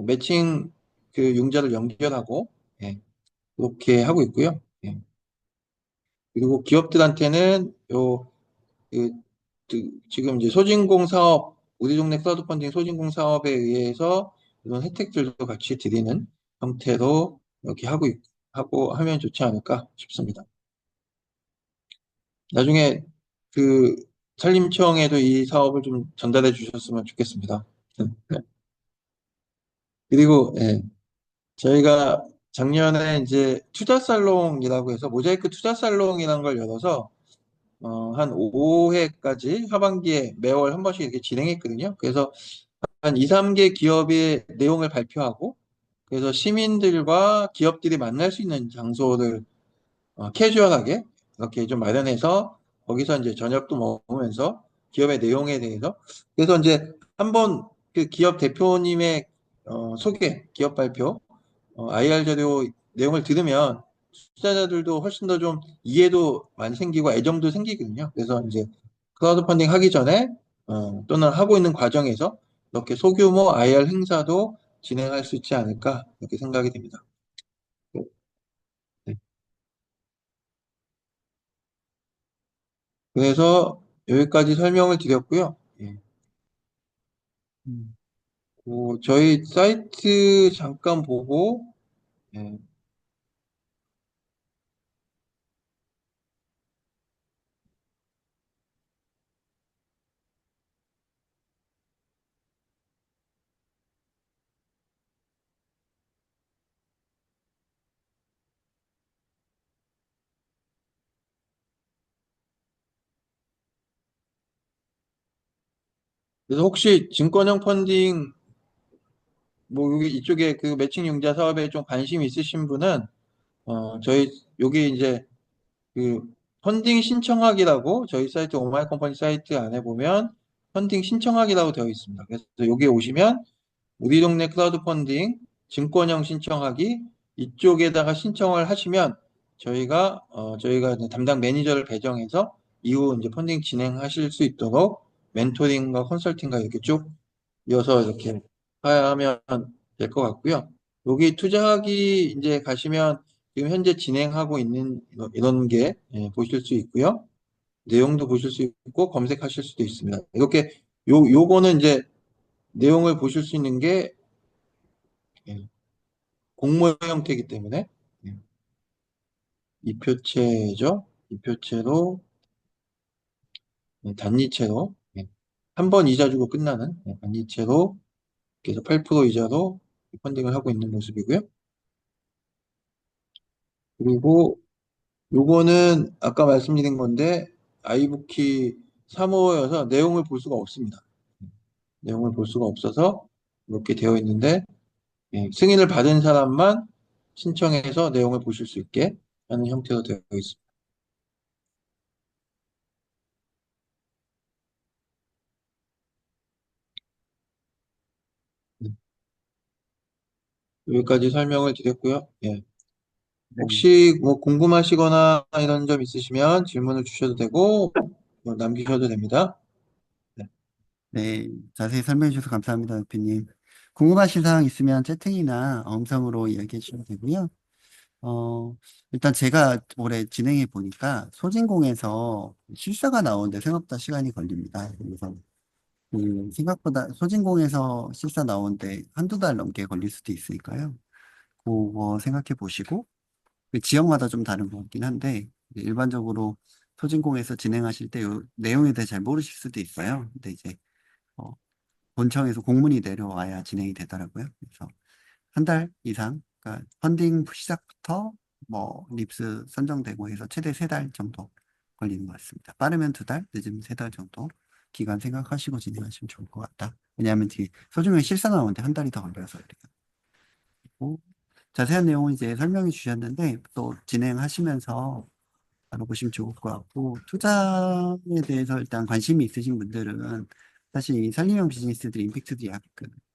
매칭 그 융자를 연결하고 예, 그렇게 하고 있고요. 예. 그리고 기업들한테는 그, 지금 이제 소진공 사업, 우리 동네 크라우드 펀딩 소진공 사업에 의해서 이런 혜택들도 같이 드리는 형태로 이렇게 하고 하면 좋지 않을까 싶습니다. 나중에 그 산림청에도 이 사업을 좀 전달해 주셨으면 좋겠습니다. 네. 그리고 예, 저희가 작년에 이제 투자살롱이라고 해서 모자이크 투자살롱이라는 걸 열어서 한 5회까지 하반기에 매월 한 번씩 이렇게 진행했거든요. 그래서 한 2, 3개 기업의 내용을 발표하고 그래서 시민들과 기업들이 만날 수 있는 장소를 캐주얼하게 이렇게 좀 마련해서 거기서 이제 저녁도 먹으면서 기업의 내용에 대해서 그래서 이제 한번 그 기업 대표님의 소개, 기업 발표, IR 자료 내용을 들으면 투자자들도 훨씬 더 좀 이해도 많이 생기고 애정도 생기거든요. 그래서 이제 크라우드 펀딩 하기 전에 또는 하고 있는 과정에서 이렇게 소규모 IR 행사도 진행할 수 있지 않을까 이렇게 생각이 됩니다. 네. 그래서 여기까지 설명을 드렸고요. 예. 음. 저희 사이트 잠깐 보고 예. 그래서 혹시 증권형 펀딩 뭐 여기 이쪽에 그 매칭 융자 사업에 좀 관심 있으신 분은 저희 여기 이제 그 펀딩 신청하기라고 저희 사이트 오마이 컴퍼니 사이트 안에 보면 펀딩 신청하기라고 되어 있습니다. 그래서 여기에 오시면 우리 동네 크라우드 펀딩 증권형 신청하기 이쪽에다가 신청을 하시면 저희가 이제 담당 매니저를 배정해서 이후 이제 펀딩 진행하실 수 있도록 멘토링과 컨설팅과 이렇게 쭉 이어서 이렇게 하면 될 것 같고요. 여기 투자하기 이제 가시면 지금 현재 진행하고 있는 이런 게 보실 수 있고요. 내용도 보실 수 있고 검색하실 수도 있습니다. 이렇게 요거는 이제 내용을 보실 수 있는 게 예, 공모 형태이기 때문에 예, 이표체죠. 이표체로 단위체로 한 번 이자 주고 끝나는 단위체로 그래서 8% 이자로 펀딩을 하고 있는 모습이고요. 그리고 요거는 아까 말씀드린 건데 아이부키 3호여서 내용을 볼 수가 없습니다. 내용을 볼 수가 없어서 이렇게 되어 있는데 승인을 받은 사람만 신청해서 내용을 보실 수 있게 하는 형태로 되어 있습니다. 네, 여기까지 설명을 드렸고요. 예. 네. 혹시 뭐 궁금하시거나 이런 점 있으시면 질문을 주셔도 되고 남기셔도 됩니다. 네. 네, 자세히 설명해 주셔서 감사합니다, 대표님. 궁금하신 사항 있으면 채팅이나 음성으로 이야기해 주셔도 되고요. 어, 일단 제가 올해 진행해 보니까 소진공에서 실사가 나오는데 생각보다 시간이 걸립니다. 그래서 생각보다 소진공에서 실사 나오는데 한두 달 넘게 걸릴 수도 있으니까요. 그거 생각해 보시고, 그 지역마다 좀 다른 것 같긴 한데, 일반적으로 소진공에서 진행하실 때 요 내용에 대해 잘 모르실 수도 있어요. 근데 이제 어, 본청에서 공문이 내려와야 진행이 되더라고요. 그래서 한 달 이상, 그러니까 펀딩 시작부터 뭐 립스 선정되고 해서 최대 3달 정도 걸리는 것 같습니다. 빠르면 2달, 늦으면 3달 정도 기간 생각하시고 진행하시면 좋을 것 같다. 왜냐하면 뒤에 소중히 실사 나오는데 한 달이 더 걸려서 그래요. 자세한 내용은 이제 설명해 주셨는데 또 진행하시면서 알아보시면 좋을 것 같고, 투자에 대해서 일단 관심이 있으신 분들은 사실 이 산림형 비즈니스들이 임팩트도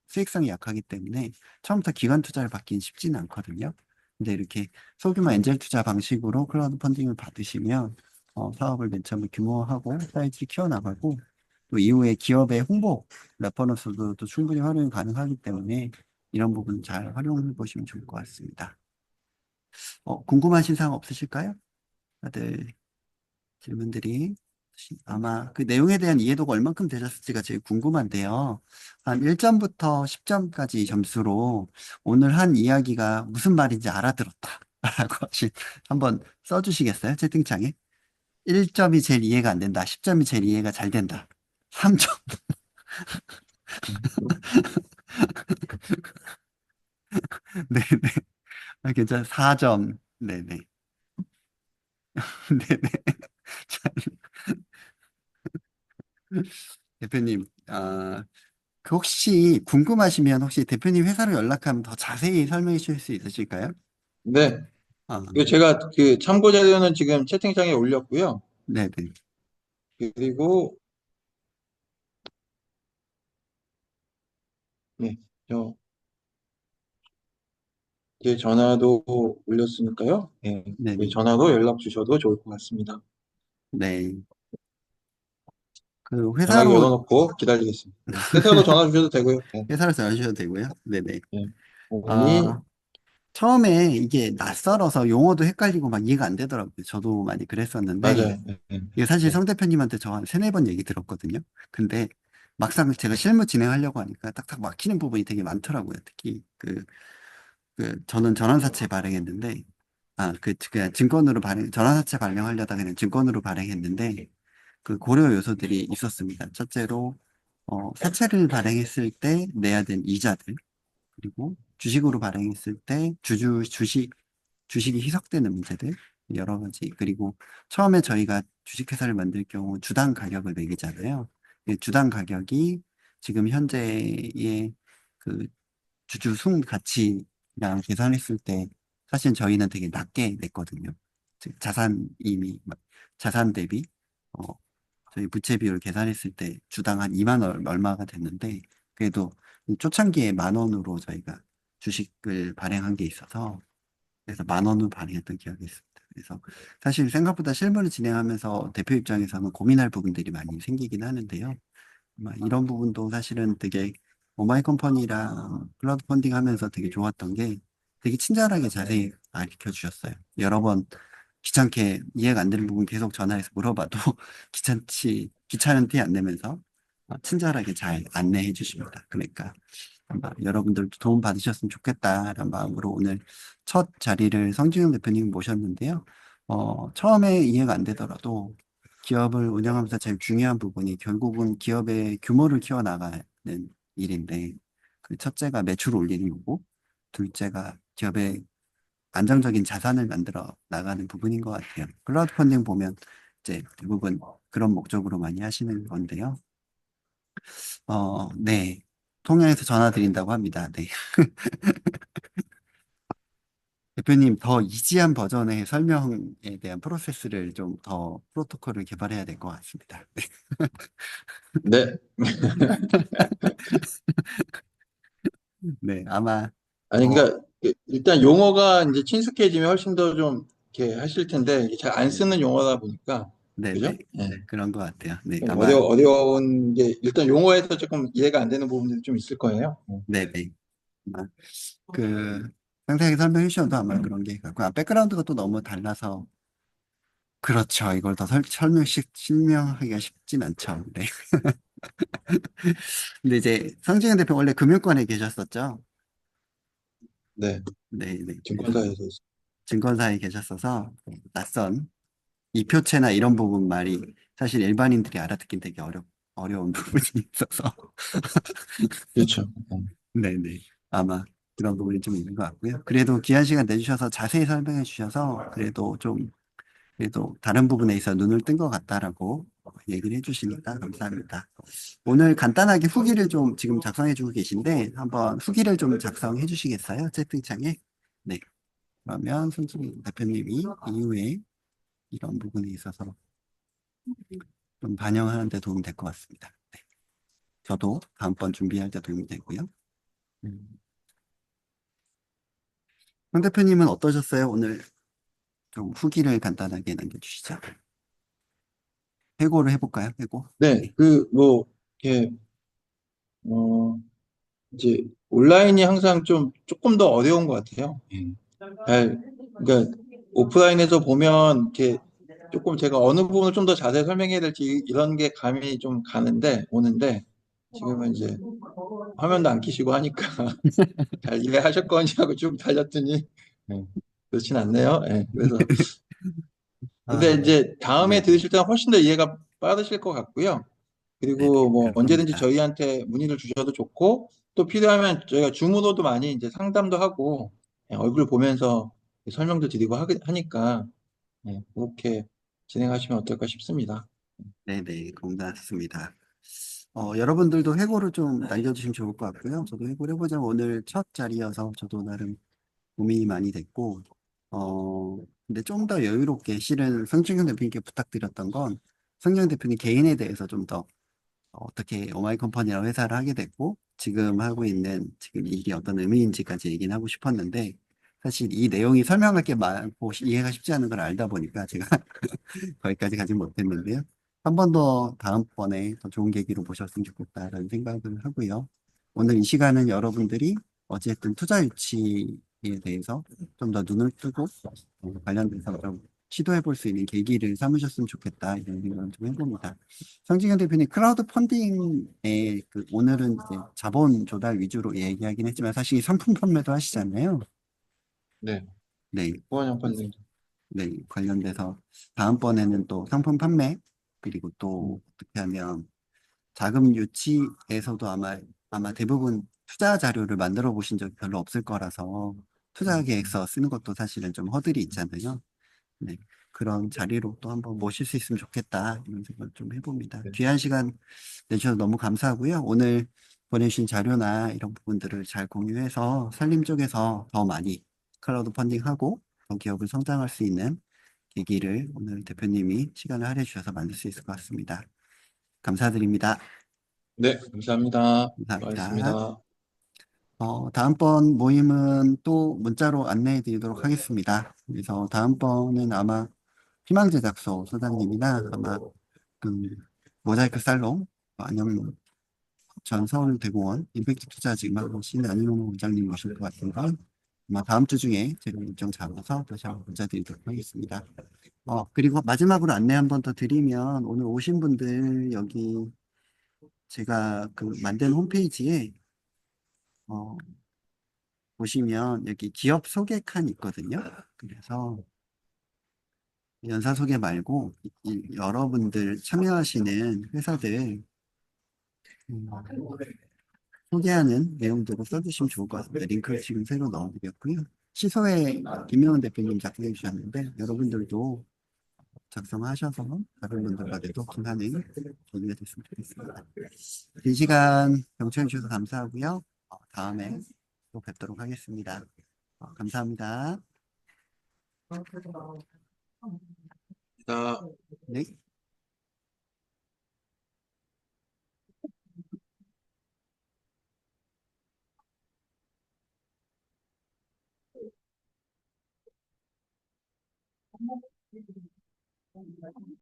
수익성이 약하기 때문에 처음부터 기관 투자를 받기는 쉽지는 않거든요. 근데 이렇게 소규모 엔젤 투자 방식으로 클라우드 펀딩을 받으시면 사업을 맨 처음에 규모하고 사이즈를 키워나가고 또 이후에 기업의 홍보, 레퍼런스도 또 충분히 활용이 가능하기 때문에 이런 부분 잘 활용해 보시면 좋을 것 같습니다. 궁금하신 사항 없으실까요? 다들 질문들이 아마 그 내용에 대한 이해도가 얼만큼 되셨을지가 제일 궁금한데요. 한 1점부터 10점까지 점수로 오늘 한 이야기가 무슨 말인지 알아들었다. 라고 한번 써주시겠어요? 채팅창에. 1점이 제일 이해가 안 된다. 10점이 제일 이해가 잘 된다. 3점. 네네. 아, 괜찮아. 4점. 네네. 네네. 자, 대표님, 그 혹시 궁금하시면 혹시 대표님 회사로 연락하면 더 자세히 설명해 주실 수 있으실까요? 네. 그 네. 제가 그 참고 자료는 지금 채팅창에 올렸고요. 네네. 그리고 네, 저 제 전화도 올렸으니까요. 네, 그 네네. 전화로 연락 주셔도 좋을 것 같습니다. 네. 그 전화기 회사로, 열어놓고 기다리겠습니다. 네, 회사로 전화 주셔도 되고요. 네, 회사로 전화주셔도 되고요. 네네. 네. 아, 원이 처음에 이게 낯설어서 용어도 헷갈리고 막 이해가 안 되더라고요. 저도 많이 그랬었는데, 맞아요. 네, 네, 이게 사실 네. 성 대표님한테 저 한 세네 번 얘기 들었거든요. 근데 막상 제가 실무 진행하려고 하니까 딱딱 막히는 부분이 되게 많더라고요. 특히 저는 전환사채 발행했는데, 그냥 증권으로 전환사채 발행하려다 그냥 증권으로 발행했는데, 그 고려 요소들이 있었습니다. 첫째로, 사채를 발행했을 때 내야 될 이자들, 그리고 주식으로 발행했을 때 주식이 희석되는 문제들, 여러 가지. 그리고 처음에 저희가 주식회사를 만들 경우 주당 가격을 매기잖아요. 이 주당 가격이 지금 현재의 그 주주 순 가치랑 계산했을 때 사실 저희는 되게 낮게 냈거든요. 즉 자산 대비 어, 저희 부채 비율 계산했을 때 주당 한 2만 원 얼마가 됐는데 그래도 이 초창기에 1만 원으로 저희가 주식을 발행한 게 있어서 그래서 1만 원을 발행했던 기억이 있습니다. 그래서 사실 생각보다 실무를 진행하면서 대표 입장에서는 고민할 부분들이 많이 생기긴 하는데요. 이런 부분도 사실은 되게 모바일 컴퍼니랑 클라우드 펀딩 하면서 되게 좋았던 게 되게 친절하게 자세히 가르쳐 주셨어요. 여러 번 귀찮게 이해가 안 되는 부분 계속 전화해서 물어봐도 귀찮은 티 안 내면서 친절하게 잘 안내해 주십니다. 그러니까 아마 여러분들도 도움 받으셨으면 좋겠다라는 마음으로 오늘 첫 자리를 성진영 대표님 모셨는데요. 처음에 이해가 안 되더라도 기업을 운영하면서 제일 중요한 부분이 결국은 기업의 규모를 키워나가는 일인데 그 첫째가 매출을 올리는 거고 둘째가 기업의 안정적인 자산을 만들어 나가는 부분인 것 같아요. 클라우드 펀딩 보면 이제 대부분 그런 목적으로 많이 하시는 건데요. 네. 통영에서 전화 드린다고 합니다. 네. 대표님, 더 이지한 버전의 설명에 대한 프로세스를 좀 더 프로토콜을 개발해야 될 것 같습니다. 네. 네, 아마 아니, 더, 그러니까 일단 용어가 이제 친숙해지면 훨씬 더 좀 이렇게 하실 텐데 잘 안 네, 쓰는 용어다 보니까 그죠? 네, 네. 그런 것 같아요. 네, 좀 아마, 어려운 게 일단 용어에서 조금 이해가 안 되는 부분들이 좀 있을 거예요. 네. 아마 그, 상세하게 설명해 주셔도 아마 그런 게 있고, 백그라운드가 또 너무 달라서, 그렇죠. 이걸 더 설명하기가 쉽진 않죠. 네. 근데 이제 성진현 대표 원래 금융권에 계셨었죠? 네. 네, 네. 그래서 증권사에서 증권사에 계셨어서 낯선 이표체나 이런 부분 말이 사실 일반인들이 알아듣긴 되게 어려운 부분이 있어서 그렇죠. 네네 아마 그런 부분이 좀 있는 것 같고요. 그래도 귀한 시간 내주셔서 자세히 설명해 주셔서 그래도 다른 부분에 있어 눈을 뜬 것 같다라고 얘기를 해주시니까 감사합니다. 오늘 간단하게 후기를 좀 지금 작성해 주고 계신데 한번 후기를 좀 작성해 주시겠어요? 채팅창에. 네. 그러면 손수민 대표님이 이후에 이런 부분에 있어서 좀 반영하는 데 도움이 될 것 같습니다. 네. 저도 다음번 준비할 때 도움이 되고요. 음. 황 대표님은 어떠셨어요? 오늘 좀 후기를 간단하게 남겨주시죠. 회고를 해볼까요? 회고. 네. 네. 이렇게 어 이제 온라인이 항상 좀 조금 더 어려운 것 같아요. 잘 그러니까 오프라인에서 보면 이렇게 조금 제가 어느 부분을 좀 더 자세히 설명해야 될지 이런 게 감이 좀 오는데 지금은 이제 화면도 안 켜시고 하니까 잘 이해하실 거니 하고 쭉 달렸더니 네, 그렇진 않네요. 예, 그래서 근데 아, 이제 다음에 네네. 들으실 때는 훨씬 더 이해가 빠르실 것 같고요. 네네. 그리고 뭐 그럴 언제든지 겁니다. 저희한테 문의를 주셔도 좋고 또 필요하면 저희가 줌으로도 많이 이제 상담도 하고 얼굴 보면서 설명도 드리고 하니까 그렇게 진행하시면 어떨까 싶습니다. 네네. 고맙습니다. 여러분들도 회고를 좀 남겨주시면 좋을 것 같고요. 저도 회고를 해보자면 오늘 첫 자리여서 저도 나름 고민이 많이 됐고, 근데 좀 더 여유롭게 실은 성준경 대표님께 부탁드렸던 건 성준경 대표님 개인에 대해서 좀 더 어떻게 오마이컴퍼니라는 회사를 하게 됐고, 지금 하고 있는 지금 일이 어떤 의미인지까지 얘기는 하고 싶었는데, 사실 이 내용이 설명할 게 많고 이해가 쉽지 않은 걸 알다 보니까 제가 거기까지 가지 못했는데요. 한 번 더 다음번에 더 좋은 계기로 모셨으면 좋겠다라는 생각을 하고요. 오늘 이 시간은 여러분들이 어쨌든 투자 유치에 대해서 좀 더 눈을 뜨고 관련돼서 좀 시도해 볼 수 있는 계기를 삼으셨으면 좋겠다 이런 생각을 좀 해봅니다. 성진현 대표님 크라우드 펀딩에 오늘은 이제 자본 조달 위주로 얘기하긴 했지만 사실 상품 판매도 하시잖아요. 네, 네, 후원형 펀딩. 네, 관련돼서 다음번에는 또 상품 판매, 그리고 또 어떻게 하면 자금 유치에서도 아마 대부분 투자 자료를 만들어 보신 적이 별로 없을 거라서 투자 계획서 쓰는 것도 사실은 좀 허들이 있잖아요. 네, 그런 자리로 또 한번 모실 수 있으면 좋겠다, 이런 생각을 좀 해봅니다. 네, 귀한 시간 내주셔서 너무 감사하고요. 오늘 보내주신 자료나 이런 부분들을 잘 공유해서 산림 쪽에서 더 많이 클라우드 펀딩하고 더 기업을 성장할 수 있는 계기를 오늘 대표님이 시간을 할애해 주셔서 만들 수 있을 것 같습니다. 감사드립니다. 네, 감사합니다. 감사합니다. 수고하셨습니다. 다음번 모임은 또 문자로 안내해 드리도록 하겠습니다. 그래서 다음번은 아마 희망제작소 소장님이나 아마 그 모자이크 살롱 아니면 전 서울대공원 임팩트 투자 지금 하고 계신 안윤호 원장님 오실 것 같은데 아마 다음 주 중에 제가 일정 잡아서 다시 한번 문자 드리도록 하겠습니다. 그리고 마지막으로 안내 한 번 더 드리면 오늘 오신 분들 여기 제가 만든 홈페이지에 어, 보시면 여기 기업 소개 칸이 있거든요. 그래서 연사 소개 말고 여러분들 참여하시는 회사들 음, 소개하는 내용들을 써주시면 좋을 것 같습니다. 링크를 지금 새로 넣어드렸고요. 시소에 김명훈 대표님 작성해 주셨는데 여러분들도 작성하셔서 다른 분들과 네트워킹하는 계기가 됐으면 좋겠습니다. 긴 시간 경청해 주셔서 감사하고요. 다음에 또 뵙도록 하겠습니다. 감사합니다. 감사합니다. 네.